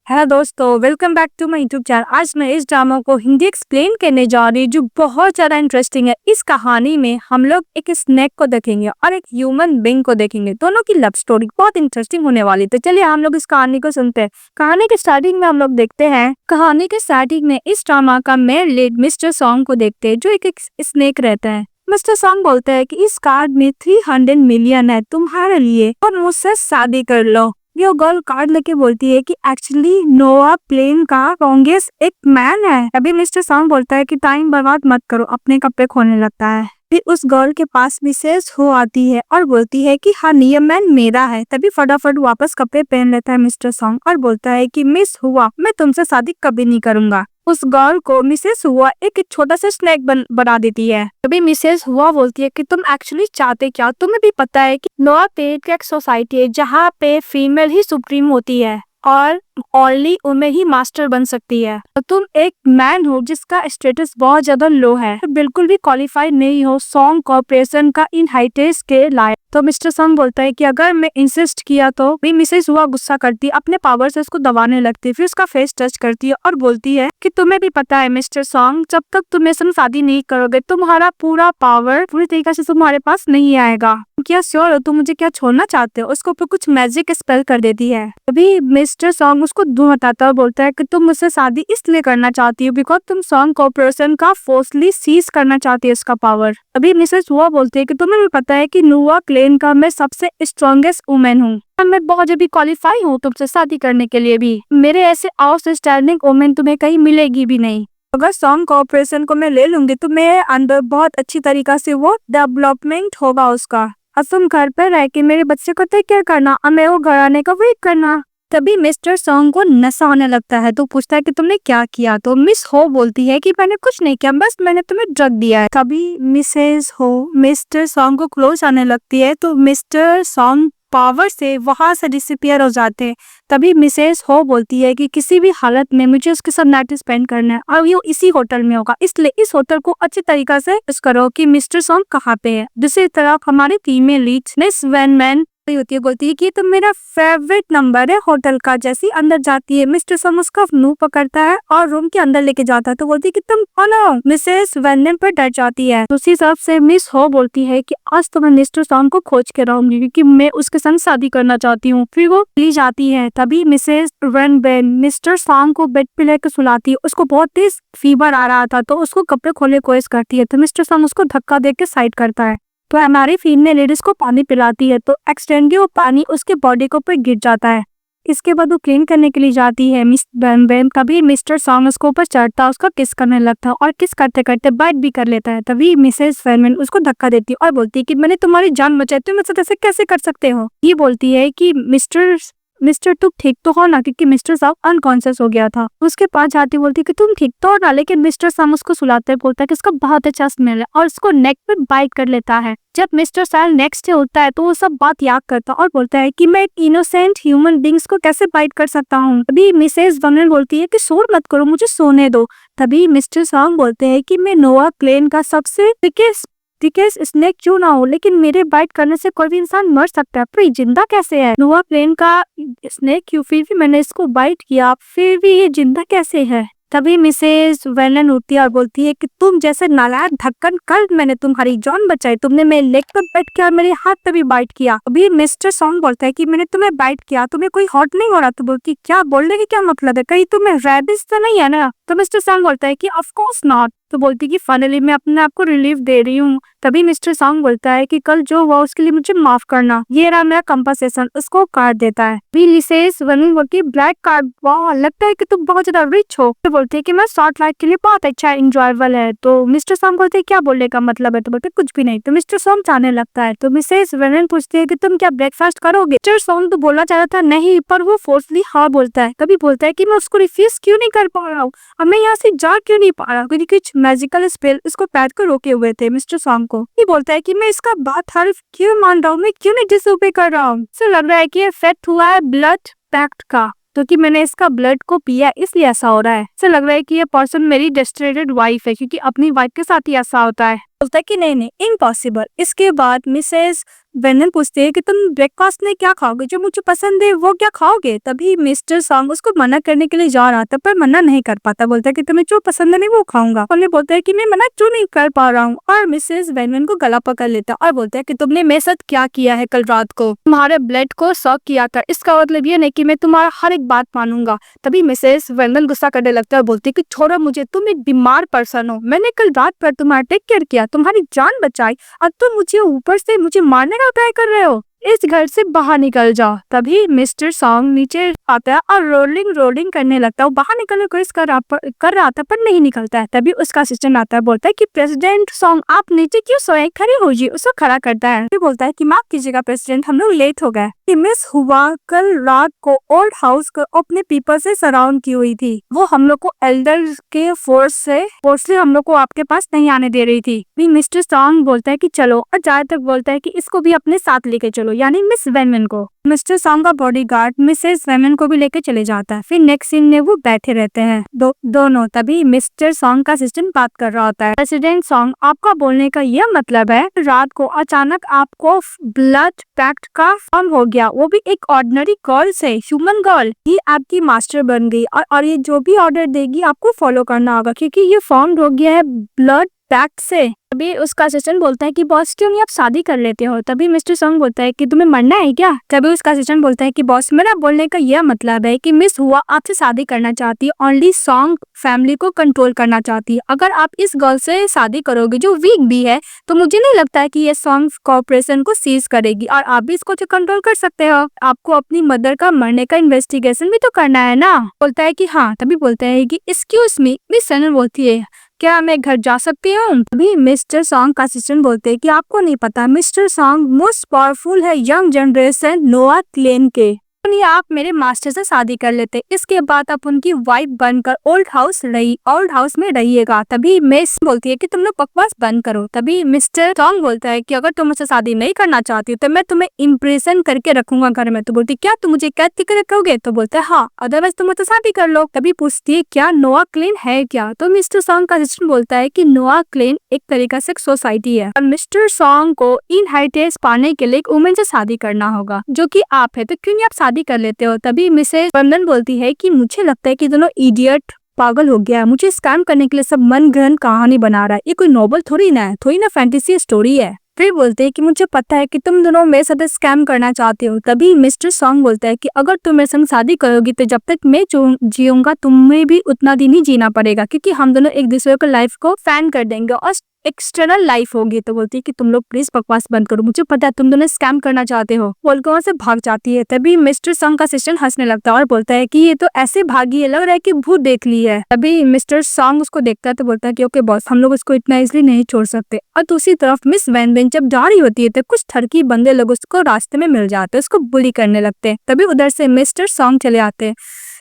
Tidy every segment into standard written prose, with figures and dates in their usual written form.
Hello दोस्तों, welcome back to my YouTube channel. आज मैं इस ड्रामा को हिंदी एक्सप्लेन करने जा रही हूँ जो बहुत ज़्यादा इंटरेस्टिंग है। इस कहानी में हम लोग एक स्नेक को देखेंगे और एक ह्यूमन बीइंग को देखेंगे। दोनों की लव स्टोरी बहुत इंटरेस्टिंग होने वाली है। तो चलिए हम लोग इस कहानी को सुनते हैं। कहानी के स्टार्टिंग में हम लोग देखते हैं, कहानी के स्टार्टिंग में इस ड्रामा का मेन लीड मिस्टर सॉन्ग को देखते हैं जो एक स्नेक रहता है। मिस्टर सॉन्ग बोलता है कि इस कार्ड में 300 मिलियन है तुम्हारे लिए और मुझसे शादी कर लो। ये गर्ल कार्ड लेके बोलती है कि एक्चुअली नोआ प्लेन का स्ट्रॉन्गेस्ट एक मैन है। अभी मिस्टर सॉन्ग बोलता है कि टाइम बर्बाद मत करो, अपने कपड़े खोलने लगता है। फिर उस गर्ल के पास मिसेस हो आती है और बोलती है कि हाँ ये मैन मेरा है। तभी फटाफट वापस कपड़े पहन लेता है मिस्टर सॉन्ग और बोलता है कि मिस हुआ, मैं तुमसे शादी कभी नहीं करूंगा। उस गर्ल को मिसेस हुआ एक छोटा सा स्नैक बना देती है। तभी मिसेस हुआ बोलती है कि तुम एक्चुअली चाहते क्या। तुम्हें भी पता है कि नोआ पेट का एक सोसाइटी है जहाँ पे फीमेल ही सुप्रीम होती है और ओनली उनमें ही मास्टर बन सकती है। तो तुम एक मैन हो जिसका स्टेटस बहुत ज्यादा लो है, तो बिल्कुल भी क्वालिफाइड नहीं हो सॉन्ग कॉर्पोरेशन का इन हाइटेस के लायक। तो मिस्टर सॉन्ग बोलता है कि अगर मैं इंसिस्ट किया तो भी मिसेस हुआ गुस्सा करती, अपने पावर से उसको दबाने लगती, फिर उसका फेस टच करती है और बोलती है कि तुम्हें भी पता है मिस्टर सॉन्ग, जब तक तुम मेरे से शादी नहीं करोगे तुम्हारा पूरा पावर पूरी तरीके से तुम्हारे पास नहीं आएगा। क्या श्योर हो तुम मुझे क्या छोड़ना चाहते हो। उसको ऊपर कुछ मैजिक स्पेल कर देती है। तभी मिस्टर सॉन्ग उसको दूर हटाता है और बोलता है कि तुम मुझसे शादी इसलिए करना चाहती हो बिकॉज तुम सॉन्ग कॉर्पोरेशन का फोर्सली सीज करना चाहती है इसका पावर। अभी मिसेस हुआ बोलती है कि तुम्हें भी पता है कि नोआ क्लेन का मैं सबसे स्ट्रॉन्गेस्ट वुमेन हूँ, मैं बहुत जल्दी क्वालिफाई हूँ तुमसे शादी करने के लिए भी। मेरे ऐसे आउटस्टैंडिंग वुमेन तुम्हें कहीं मिलेगी भी नहीं। अगर सॉन्ग कॉर्पोरेशन को मैं ले लूंगी तो मेरे अंदर बहुत अच्छी तरीका से वो डेवलपमेंट होगा उसका। अब तुम घर पर रह के मेरे बच्चे को टेक केयर करना और मैं वो घर आने का वेट करना। तभी मिस्टर सॉन्ग को नशा होने लगता है तो पूछता है कि तुमने क्या किया। तो मिस हो बोलती है कि मैंने कुछ नहीं किया, बस मैंने तुम्हें ड्रग दिया है। तभी मिसेस हो मिस्टर सॉन्ग को क्लोज आने लगती है तो मिस्टर सॉन्ग पावर से वहां से डिसअपियर हो जाते हैं। तभी मिसेस हो बोलती है कि किसी भी हालत में मुझे उसके साथ नाइट स्पेंड करना है और ये इसी होटल में होगा, इसलिए इस होटल को अच्छी तरीका से करो कि मिस्टर सॉन्ग कहाँ पे है। दूसरी तरफ हमारे फीमेल लीड मिस वैनमैन होती है, बोलती है कि तो मेरा फेवरेट नंबर है होटल का। जैसी अंदर जाती है मिस्टर सॉन्ग उसका मुंह पकड़ता है और रूम के अंदर लेके जाता है तो बोलती है कि तुम कौन हो। मिसेस वैनमैन पर डर जाती है। दूसरी तरफ से मिस हो बोलती है कि आज तो मैं मिस्टर सॉन्ग को खोज के रहूंगी क्योंकि मैं उसके संग शादी करना चाहती हूँ। फिर वो ली जाती है। तभी मिसेस वैनमैन मिस्टर सॉन्ग को बेड पे लेकर सुलाती है। उसको बहुत तेज फीवर आ रहा था तो उसको कपड़े खोले कोशिश करती है तो मिस्टर सॉन्ग उसको धक्का दे के साइड करता है। तो हमारी फीमेल लेडीज को पानी पिलाती है तो एक्सटेंडली वो पानी उसके बॉडी के ऊपर गिर जाता है। इसके बाद वो क्लीन करने के लिए जाती है मिस बैम। तभी मिस्टर सॉन्ग उसको ऊपर चढ़ता, उसका किस करने लगता है और किस करते करते बाइट भी कर लेता है। तभी मिसेस वैनमैन उसको धक्का देती है और बोलती है कि मैंने तुम्हारी जान बचाई, तुम मुझसे ऐसे कैसे कर सकते हो। ये बोलती है कि मिस्टर तुम ठीक तो हो ना, क्योंकि मिस्टर साहब अनकॉन्शियस हो गया था। उसके पास जाती बोलती है कि तुम ठीक तो हो ना, लेकिन मिस्टर साहब उसको सुलाते बोलता है कि इसका बहुत अच्छा स्मेल है और उसको नेक पे बाइट कर लेता है। जब मिस्टर साहब नेक्स्ट डे होता है तो वो सब बात याद करता और बोलता है कि मैं एक इनोसेंट ह्यूमन बींग्स को कैसे बाइट कर सकता हूँ। तभी मिसेस वैनमैन बोलती है कि शोर मत करो, मुझे सोने दो। तभी मिस्टर सॉन्ग बोलते हैं कि मैं नोआ क्लेन का सबसे थिकेस्ट स्नेक क्यों ना हो, लेकिन मेरे बाइट करने से कोई भी इंसान मर सकता है, पर ये जिंदा कैसे है। नोआ प्लेन का स्नेक क्यों, फिर भी मैंने इसको बाइट किया, फिर भी ये जिंदा कैसे है। तभी मिसेस वैनमैन उठती है और बोलती है कि तुम जैसे नालायक ढक्कन, कल मैंने तुम्हारी जान बचाई, तुमने मेरे लेग पर बैठ किया और मेरे हाथ पे भी बाइट किया। अभी मिस्टर सॉन्ग बोलता है कि मैंने तुम्हें बाइट किया, तुम्हें कोई हॉट नहीं हो रहा। तो बोलती क्या बोलने की क्या मतलब है, कहीं तुम्हें रैबिस तो नहीं है ना। तो मिस्टर सॉन्ग बोलता है कि ऑफ कोर्स नॉट। तो बोलती कि फाइनली मैं अपने आप को रिलीफ दे रही हूँ। तभी मिस्टर सॉन्ग बोलता है कि कल जो हुआ उसके लिए मुझे माफ करना, ये रहा मेरा कंपनसेशन। उसको कार्ड देता है। भी मिसेस वैनमैन बोलती है ब्लैक कार्ड, वाह लगता है कि तुम बहुत ज्यादा रिच हो। तो बोलती है कि मैं शॉर्ट लाइफ के लिए बहुत अच्छा इंजॉयबल है। तो मिस्टर सॉन्ग बोलते हैं क्या बोलने का मतलब है। तो बोलते कुछ भी नहीं। तो मिस्टर सॉन्ग जाने लगता है। तो मिसेस वैनमैन पूछती है कि तुम क्या ब्रेकफास्ट करोगे। मिस्टर सॉन्ग तो बोलना चाहता था नहीं, पर वो फोर्सली हाँ बोलता है। तभी बोलता है कि मैं उसको रिफ्यूज क्यों नहीं कर पा रहा हूँ और मैं यहाँ से जा क्यों नहीं पा रहा, क्योंकि कुछ मैजिकल स्पेल इसको पैर को रोके हुए थे मिस्टर सॉन्ग को। ये बोलता है कि मैं इसका बात हर क्यों मान रहा हूँ, मैं क्यों नहीं डिसओबे कर रहा हूँ। इसे लग रहा है कि ये इफेक्ट हुआ है ब्लड पैक्ट का, क्योंकि मैंने इसका ब्लड को पिया इसलिए ऐसा हो रहा है। इसे लग रहा है कि ये पर्सन मेरी डेस्टिनेटेड वाइफ है, क्योंकि अपनी वाइफ के साथ ही ऐसा होता है। बोलता है कि नहीं नहीं इम्पॉसिबल। इसके बाद मिसेस वेनन पूछते हैं कि तुम ब्रेकफास्ट में क्या खाओगे, जो मुझे पसंद है वो क्या खाओगे। तभी मिस्टर सॉन्ग उसको मना करने के लिए जा रहा था पर मना नहीं कर पाता, बोलता है कि तुम्हें जो पसंद है नहीं वो खाऊंगा। उन्हें बोलता है कि मैं मना क्यों नहीं कर पा रहा हूँ, और मिसेस वेनन को गला पकड़ लेता और बोलता है कि तुमने मेरे साथ क्या किया है कल रात को, तुम्हारे ब्लड को शॉक किया था, इसका मतलब ये नहीं कि मैं तुम्हारा हर एक बात मानूंगा। तभी मिसेस वेनन गुस्सा करने लगता है और बोलती है कि छोड़ो मुझे, तुम एक बीमार पर्सन हो, मैंने कल रात पर तुम्हारा टेक केयर किया, तुम्हारी जान बचाई, और तुम मुझे ऊपर से मुझे मारने का ट्राई कर रहे हो, इस घर से बाहर निकल जाओ। तभी मिस्टर सॉन्ग नीचे आता है और रोलिंग करने लगता है। वो बाहर निकलने की कोशिश कर रहा था पर नहीं निकलता है। तभी उसका असिस्टेंट आता है, बोलता है कि प्रेसिडेंट सॉन्ग आप नीचे क्यों सोए, खड़े हो जी। उसको खड़ा करता है, फिर बोलता है कि माफ कीजिएगा प्रेसिडेंट, हम लोग लेट हो गए। मिस हुआ कल रात को ओल्ड हाउस को अपने पीपल से सराउंड की हुई थी, वो हम लोग को एल्डर के फोर्स से हम लोग को आपके पास नहीं आने दे रही थी। भी मिस्टर सॉन्ग बोलता है कि चलो, और जहाँ तक बोलता है कि इसको भी अपने साथ लेके चलो, यानी मिस वेनमैन को। मिस्टर सॉन्ग का बॉडीगार्ड मिसेस वेनमैन को भी लेके चले जाता है। फिर नेक्स्ट सीन में वो बैठे रहते हैं दोनों। तभी मिस्टर सॉन्ग का असिस्टेंट बात कर रहा होता है, प्रेसिडेंट सॉन्ग आपका बोलने का यह मतलब है रात को अचानक आपको ब्लड पैक्ट का फॉर्म हो गया, वो भी एक ऑर्डिनरी गर्ल से, ह्यूमन गर्ल ही आपकी मास्टर बन गई, और ये जो भी ऑर्डर देगी आपको फॉलो करना होगा क्योंकि ये फॉर्म हो गया है ब्लड पैक्ट से। तभी उसका असिस्टेंट बोलता है कि बॉस क्यों नहीं आप शादी कर लेते हो। तभी मिस्टर सॉन्ग बोलता है कि तुम्हें मरना है क्या। तभी उसका असिस्टेंट बोलता है कि बॉस मेरा बोलने का यह मतलब है कि मिस हुआ आपसे शादी करना चाहती है, ओनली सॉन्ग फैमिली को कंट्रोल करना चाहती है। अगर आप इस गर्ल से शादी करोगे जो वीक भी है तो मुझे नहीं लगता है कि ये सॉन्ग कॉर्पोरेशन को सीज करेगी, और आप भी इसको कंट्रोल कर सकते हो। आपको अपनी मदर का मरने का इन्वेस्टिगेशन भी तो करना है ना। बोलता है कि हाँ। तभी बोलता है कि एक्सक्यूज मी, मिस वेनन बोलती है क्या मैं घर जा सकती हूँ। तभी मिस्टर सॉन्ग का असिस्टेंट बोलते हैं कि आपको नहीं पता मिस्टर सॉन्ग मोस्ट पावरफुल है यंग जनरेशन नोआ क्लेन के, आप मेरे मास्टर से शादी कर लेते, इसके बाद आप उनकी वाइफ बनकर ओल्ड हाउस में रहिएगा। तभी मिस बोलती है कि तुम लोग बकवास बंद करो। तभी मिस्टर सॉन्ग बोलता है कि अगर तुम मुझसे शादी नहीं करना चाहती हो तो मैं तुम्हें इम्प्रेशन करके रखूंगा घर में। तो बोलती क्या तुम मुझे कैद करके रखोगे। तो बोलता है हाँ, अदरवाइज तुम मुझसे शादी कर लो। तभी पूछती है क्या नोआ क्लेन है क्या। तो मिस्टर सॉन्ग का असिस्टेंट बोलता है कि नोआ क्लेन एक तरीका से सोसाइटी है, और मिस्टर सॉन्ग को इनहेरिटेंस पाने के लिए एक वुमेन से शादी करना होगा जो कि आप है, तो क्यों नहीं आप शादी कर लेते हो। तभी मिसेस वेनमैन बोलती है कि मुझे लगता है कि दोनों इडियट पागल हो गया है, मुझे स्कैम करने के लिए सब मन गहन कहानी बना रहा है, ये कोई नोवेल थोड़ी ना फैंटेसी स्टोरी है। फिर बोलते हैं कि मुझे पता है कि तुम दोनों मेरे साथ स्कैम करना चाहते हो। तभी मिस्टर सॉन्ग बोलता है कि अगर तुम मेरे संग शादी करोगी तो जब तक मैं जीऊंगा तुम्हें भी उतना दिन ही जीना पड़ेगा, क्योंकि हम दोनों एक दूसरे को लाइफ को फैन कर देंगे और एक्सटर्नल लाइफ होगी। तो बोलती है कि तुम लोग प्लीज बकवास बंद करो, मुझे पता है तुम दोनों स्कैम करना चाहते हो। बोलकर वहां से भाग जाती है। तभी मिस्टर सॉन्ग का असिस्टेंट हंसने लगता है और बोलता है कि ये तो ऐसे भागी है, लग रहा है कि भूत देख ली है। तभी मिस्टर सॉन्ग उसको देखता है तो बोलता है कि ओके बॉस, हम लोग इसको इतना इजिली नहीं छोड़ सकते। और दूसरी तरफ मिस वेनमैन जब जा रही होती है तो कुछ ठरकी बंदे लोग उसको रास्ते में मिल जाते हैं, उसको बुली करने लगते हैं। तभी उधर से मिस्टर सॉन्ग चले आते हैं।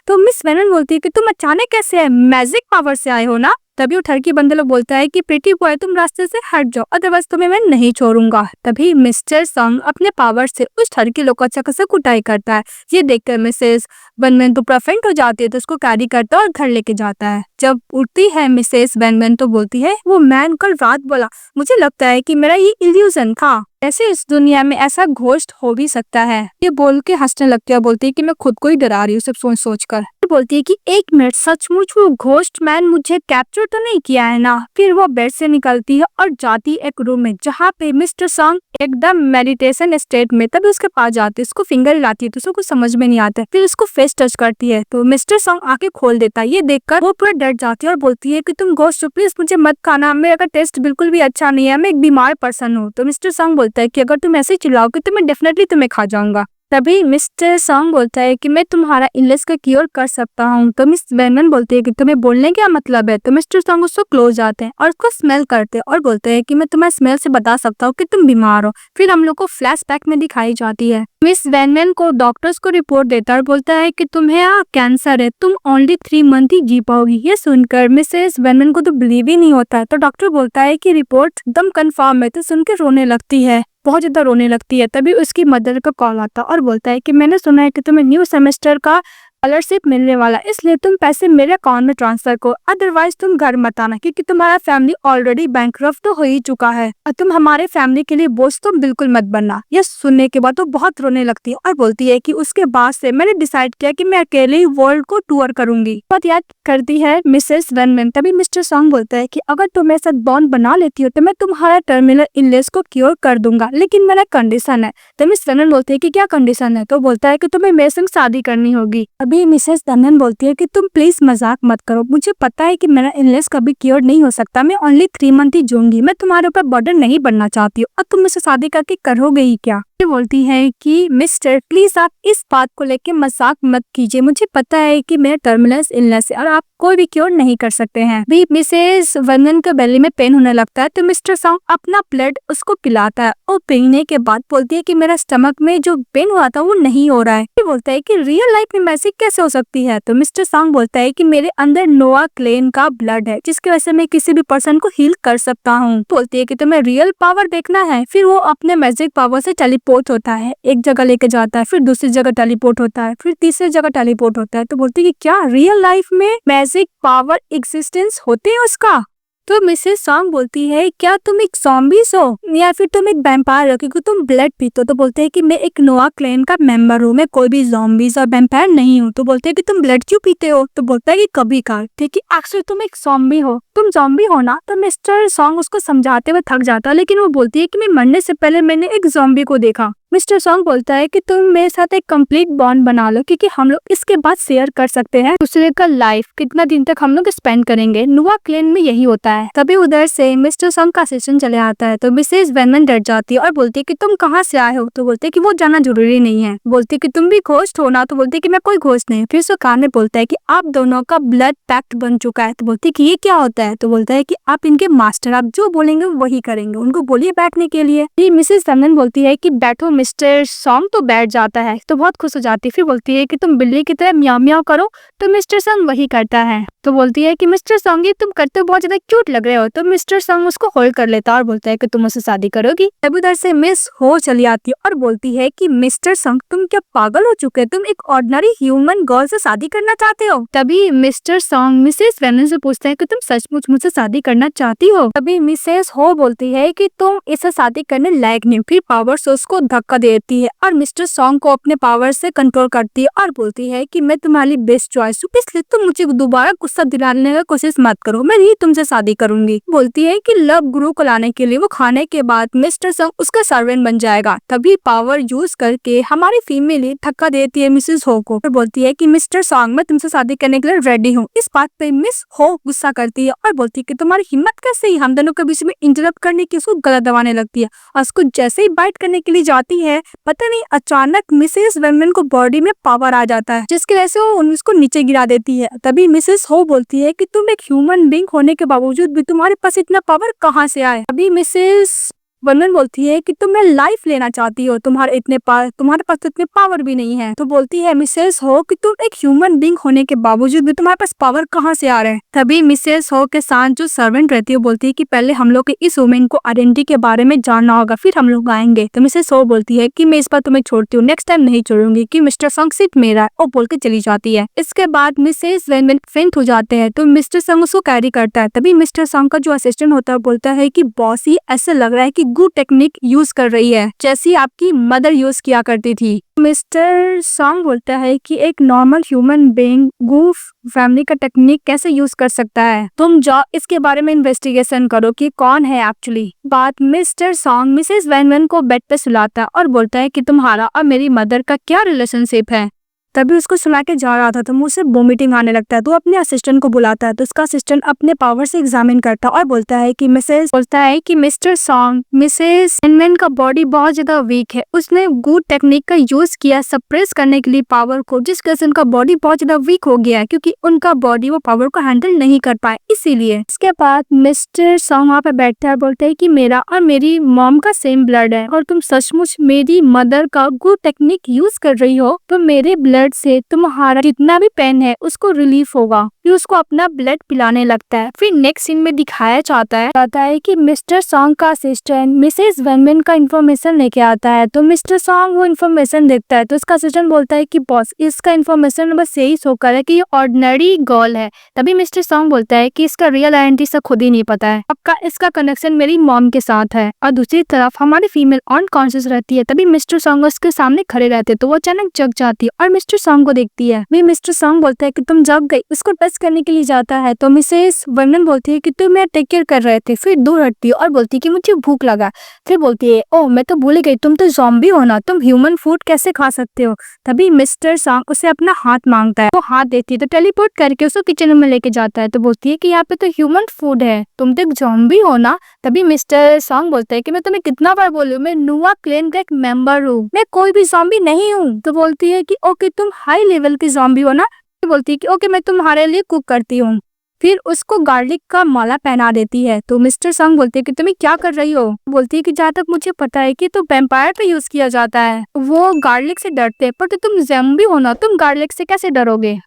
तो मिस वेनन बोलती है कि तुम अचानक कैसे आए, मैजिक पावर से आए हो ना। तभी वो ठरकी बंदे लोग बोलता है कि प्रीटी बॉय तुम रास्ते से हट जाओ, अदरवाइज तुम्हें मैं नहीं छोड़ूंगा। तभी मिस्टर सॉन्ग अपने पावर से उस ठरकी लोग को अच्छा खासा कुटाई करता है। ये देखकर मिसेस वेनमैन तो परफेक्ट हो जाती है, तो उसको कैरी करता है और घर लेके जाता है। जब उठती है मिसेस वेनमैन तो बोलती है वो मैन कल रात बोला, मुझे लगता है कि मेरा ये इल्यूजन था, ऐसे इस दुनिया में ऐसा घोस्ट हो भी सकता है। ये बोल के हंसने लगती है, बोलती है कि मैं खुद को ही डरा रही हूँ सब सोच कर। बोलती है कि एक मिनट, सचमुच वो घोस्ट मैन मुझे कैप्चर तो नहीं किया है ना। फिर वो बेड से निकलती है और जाती एक रूम में जहाँ पे मिस्टर सॉन्ग एकदम मेडिटेशन स्टेट में। तभी उसके पास जाती है, उसको फिंगर हिलाती है तो उसको कुछ समझ में नहीं आता है। फिर उसको फेस टच करती है तो मिस्टर सॉन्ग आके खोल देता है। ये देखकर वो पूरा डर जाती है और बोलती है कि तुम घोस्ट हो, प्लीज मुझे मत खाना, मेरा टेस्ट बिल्कुल भी अच्छा नहीं है, मैं एक बीमार पर्सन हूँ। तो मिस्टर सॉन्ग बोलता है कि अगर तुम ऐसे चिल्लाओगे तो मैं डेफिनेटली तुम्हें खा जाऊंगा। तभी मिस्टर सॉन्ग बोलता है कि मैं तुम्हारा इलनेस का क्योर कर सकता हूँ। तो मिस वेनमैन बोलती है कि तुम्हें बोलने क्या मतलब है। तो मिस्टर सॉन्ग उसको क्लोज जाते हैं और उसको स्मेल करते हैं और बोलते हैं कि मैं तुम्हें स्मेल से बता सकता हूँ कि तुम बीमार हो। फिर हम लोग को फ्लैशबैक में दिखाई जाती है। मिस वेनमैन को डॉक्टर्स को रिपोर्ट देता है और बोलता है कि तुम्हें कैंसर है, तुम ओनली 3 मंथ ही जी पाओगी। ये सुनकर मिसेस वेनमैन को तो बिलीव ही नहीं होता है। तो डॉक्टर बोलता है कि रिपोर्ट एकदम कंफर्म है। तो सुन के रोने लगती है, बहुत ज्यादा रोने लगती है। तभी उसकी मदर का कॉल आता और बोलता है कि मैंने सुना है कि तुम्हें न्यू सेमेस्टर का स्कॉलरशिप मिलने वाला, इसलिए तुम पैसे मेरे अकाउंट में ट्रांसफर करो, अदरवाइज तुम घर मत आना क्योंकि तुम्हारा फैमिली ऑलरेडी बैंकरप्ट तो हो ही चुका है और तुम हमारे फैमिली के लिए बोझ तुम बिल्कुल मत बनना। यह सुनने के बाद वो बहुत रोने लगती है और बोलती है कि उसके बाद से मैंने डिसाइड किया कि मैं अकेले ही वर्ल्ड को टूर करूंगी। बात याद करती है मिसेस वेनमैन। तभी मिस्टर सॉन्ग बोलता है कि अगर तुम मेरे साथ बॉन्ड बना लेती हो तो मैं तुम्हारा टर्मिनल इलनेस को क्योर कर दूंगा, लेकिन मेरा कंडीशन है। तो मिस वेनमैन बोलती है कि क्या कंडीशन है? तो बोलता है कि तुम्हें मेरे संग शादी करनी होगी। अभी मिसेस वेनमैन बोलती है कि तुम प्लीज मजाक मत करो, मुझे पता है कि मेरा इलनेस कभी क्योर नहीं हो सकता, मैं ओनली 3 मंथ ही जीऊंगी, मैं तुम्हारे ऊपर बर्डन नहीं बनना चाहती हूँ और तुम मुझसे शादी करके करोगे ही क्या? बोलती है कि मिस्टर प्लीज आप इस बात को लेके मजाक मत कीजिए, मुझे पता है कि मेरा टर्मिनल इलनेस है और आप कोई भी क्योर नहीं कर सकते हैं। भी मिसेस वेनमैन के बेली में पेन होने लगता है तो मिस्टर सॉन्ग अपना ब्लड उसको पिलाता है और पीने के बाद बोलती है कि मेरा स्टमक में जो पेन हुआ था वो नहीं हो रहा है। बोलता है कि रियल लाइफ में मैजिक कैसे हो सकती है? तो मिस्टर सॉन्ग बोलता है कि मेरे अंदर नोआ क्लेन का ब्लड है जिसकी वजह से मैं किसी भी पर्सन को हील कर सकता हूँ। बोलती है कि तुम्हें रियल पावर देखना है। फिर वो अपने मैजिक पावर से टेलीपोर्ट होता है, एक जगह लेके जाता है, फिर दूसरी जगह टेलीपोर्ट होता है, फिर तीसरी जगह टेलीपोर्ट होता है। तो बोलती है कि क्या रियल लाइफ में मैजिक पावर एग्जिस्टेंस होते हैं उसका? तो मिसेस सॉन्ग बोलती है क्या तुम एक ज़ॉम्बीज हो या फिर तुम एक वैम्पायर हो क्योंकि तुम ब्लड पीते हो? तो बोलते हैं कि मैं एक नोआ क्लैन का मेंबर हूँ, मैं कोई भी ज़ॉम्बीज और वैम्पायर नहीं हूँ। तो बोलते हैं कि तुम ब्लड क्यों पीते हो? तो बोलता है कि कभी कभार। ठीक है, एक्चुअली तुम एक ज़ॉम्बी हो, तुम ज़ॉम्बी हो ना? तो मिस्टर सॉन्ग उसको समझाते हुए थक जाता है, लेकिन वो बोलती है कि मैं मरने से पहले मैंने एक ज़ॉम्बी को देखा। मिस्टर सॉन्ग बोलता है कि तुम मेरे साथ एक कंप्लीट बॉन्ड बना लो क्योंकि हम लोग इसके बाद शेयर कर सकते हैं दूसरे का लाइफ, कितना दिन तक हम लोग स्पेंड करेंगे। नोआ क्लैन में यही होता है। तभी उधर से मिस्टर सॉन्ग का असिस्टेंट चले आता है तो मिसेस वेनमैन डर जाती है और बोलती है कि तुम कहाँ से आए हो? तो बोलते है कि वो जाना जरूरी नहीं है। बोलती है कि तुम भी घोस्ट हो ना? तो बोलती है कि मैं कोई घोस्ट नहीं। फिर उसको कान में बोलता है कि आप दोनों का ब्लड पैक्ट बन चुका है। तो बोलती है कि ये क्या होता है? तो बोलता है कि आप इनके मास्टर, आप जो बोलेंगे वही करेंगे, उनको बोलिए बैठने के लिए। फिर मिसेस वेनमैन बोलती है कि बैठो। मिस्टर सॉन्ग तो बैठ जाता है तो बहुत खुश हो जाती है। फिर बोलती है कि तुम बिल्ली की तरह म्याऊ म्याऊ करो। तो मिस्टर सॉन्ग वही करता है। तो बोलती है कि मिस्टर सॉन्ग ये तुम करते हो बहुत ज्यादा क्यूट लग रहे हो। तो मिस्टर सॉन्ग उसको होल्ड कर लेता है और बोलता है कि तुम उससे शादी करोगी। तब उधर से मिस हो चली आती है और बोलती है कि मिस्टर सॉन्ग तुम क्या पागल हो चुके हो? तुम एक ऑर्डिनरी ह्यूमन गर्ल से शादी करना चाहते हो? तभी मिस्टर सॉन्ग मिसेस वेनमैन से पूछता है कि तुम सचमुच मुझसे शादी करना चाहती हो? तभी मिसेस हो बोलती है कि तुम इसे शादी करने लायक नहीं हो। फिर पावर से उसको धक्का देती है और मिस्टर सॉन्ग को अपने पावर से कंट्रोल करती है और बोलती है कि मैं तुम्हारी बेस्ट चॉइस हूँ, इसलिए तुम मुझे दोबारा गुस्सा दिलाने की कोशिश मत करो, मैं ही तुमसे शादी करूंगी। बोलती है कि लव गुरु को लाने के लिए वो खाने के बाद मिस्टर सॉन्ग उसका सर्वेंट बन जाएगा। तभी पावर यूज करके हमारी फीमेल धक्का देती है मिसेस हो को और बोलती है कि मिस्टर सॉन्ग मैं तुमसे शादी करने के लिए रेडी हूँ। इस बात पे मिस हो गुस्सा करती है और बोलती है कि तुम्हारी हिम्मत कैसे ही हम दोनों के बीच में इंटरप्ट करने की? उसको गला दबाने लगती है और उसको जैसे ही बाइट करने के लिए जाती है, पता नहीं अचानक मिसेस वेनमैन को बॉडी में पावर आ जाता है जिसकी वजह से वो उसको नीचे गिरा देती है। तभी मिसेस हो बोलती है कि तुम एक ह्यूमन बीइंग होने के बावजूद भी तुम्हारे पास इतना पावर कहाँ से आए? अभी मिसेस वेनमैन बोलती है कि तुम मैं लाइफ लेना चाहती हो, तुम्हारे पास तो इतने पावर भी नहीं है। तो बोलती है मिसेस हो कि तुम एक ह्यूमन बीइंग होने के बावजूद भी तुम्हारे पास पावर कहाँ से आ रहे हैं? तभी मिसेस हो के साथ जो सर्वेंट रहती है बोलती है कि पहले हम लोग इस वुमेन को आइडेंटिटी के बारे में जानना होगा, फिर हम लोग आएंगे। तो मिसेस हो बोलती है कि मैं इस बार तुम्हें छोड़ती हूँ, नेक्स्ट टाइम नहीं छोड़ूंगी कि मिस्टर सॉन्ग सिर्फ मेरा है, और बोल के चली जाती है। इसके बाद मिसेस वेनमैन फेंट हो जाते हैं तो मिस्टर सॉन्ग उसको कैरी करता है। तभी मिस्टर सॉन्ग का जो असिस्टेंट होता है बोलता है कि बॉस ही ऐसा लग रहा है कि गुड टेक्निक यूज कर रही है जैसी आपकी मदर यूज किया करती थी। मिस्टर सॉन्ग बोलता है कि एक normal human being goof family का टेक्निक कैसे यूज कर सकता है, तुम जाओ इसके बारे में इन्वेस्टिगेशन करो कि कौन है एक्चुअली। बात मिस्टर सॉन्ग मिसेस वेनमैन को बेड पे सुलाता है और बोलता है कि तुम्हारा और मेरी मदर का क्या रिलेशनशिप है। तभी उसको सुला के जा रहा था तो मुंह से वोमिटिंग आने लगता है तो अपने असिस्टेंट को बुलाता है तो उसका असिस्टेंट अपने पावर से एग्जामिन करता है और बोलता है कि मिस्टर सॉन्ग मिसेस वेनमैन का बॉडी बहुत ज्यादा वीक है, उसने गुड टेक्निक का यूज किया सप्रेस करने के लिए पावर को, जिसके वजह से उनका बॉडी बहुत ज्यादा वीक हो गया है क्योंकि उनका बॉडी वो पावर को हैंडल नहीं कर पाए इसीलिए। इसके बाद मिस्टर सॉन्ग वहाँ पे बैठता है बोलते है कि मेरा और मेरी मॉम का सेम ब्लड है और तुम सचमुच मेरी मदर का गुड टेक्निक यूज कर रही हो तो मेरे ब्लड से तुम्हारा जितना भी पेन है उसको रिलीफ होगा। कि उसको अपना ब्लड पिलाने लगता है। फिर नेक्स्ट सीन में दिखाया जाता है कि मिस्टर सॉन्ग का असिस्टेंट मिसेस वैनमैन का इन्फॉर्मेशन लेके आता है। तो मिस्टर सॉन्ग वो इन्फॉर्मेशन देखता है तो उसका असिस्टेंट बोलता है कि बॉस, इसका इन्फॉर्मेशन बस यही शो कर है कि ये ऑर्डिनरी गर्ल है। तभी मिस्टर सॉन्ग बोलता है कि इसका रियल आइडेंटिटी से खुद ही नहीं पता है, पक्का इसका कनेक्शन मेरी मॉम के साथ है। और दूसरी तरफ हमारी फीमेल अनकॉन्शियस रहती है। तभी मिस्टर सॉन्ग उसके सामने खड़े रहते तो वो अचानक जग जाती है और मिस्टर सॉन्ग को देखती है। वे मिस्टर सॉन्ग बोलता है कि तुम जग गई। उसको टच करने के लिए जाता है तो मिसेस वर्नन बोलती है कि तुम मैं टेक केयर कर रहे थे। फिर दूर हटती है और बोलती है कि मुझे भूख लगा। फिर बोलती है ओह मैं तो भूल गई, तुम तो ज़ॉम्बी हो ना, तुम ह्यूमन फूड कैसे खा सकते हो। तभी मिस्टर सॉन्ग उसे अपना हाथ मांगता है, वो हाथ देती है तो टेलीपोर्ट करके उसको किचन में लेके जाता है। तो बोलती है कि यहाँ पे तो ह्यूमन फूड है, तुम तो एक ज़ॉम्बी हो ना। तभी मिस्टर सॉन्ग बोलता है कि मैं तुम्हें कितना बार बोलूं, मैं नुआ क्लैन का एक मेंबर हूँ, मैं कोई भी ज़ॉम्बी नहीं हूँ। तो बोलती है कि ओके तुम हाई लेवल की ज़ॉम्बी हो ना। तो बोलती है कि ओके मैं तुम्हारे लिए कुक करती हूँ। फिर उसको गार्लिक का माला पहना देती है। तो मिस्टर सॉन्ग बोलते हैं कि तुम्हें क्या कर रही हो। बोलती है कि जहाँ तक मुझे पता है कि तो वैम्पायर पे यूज किया जाता है, वो गार्लिक से डरते हैं, पर तो तुम ज़ॉम्बी हो ना, तुम गार्लिक से कैसे डरोगे।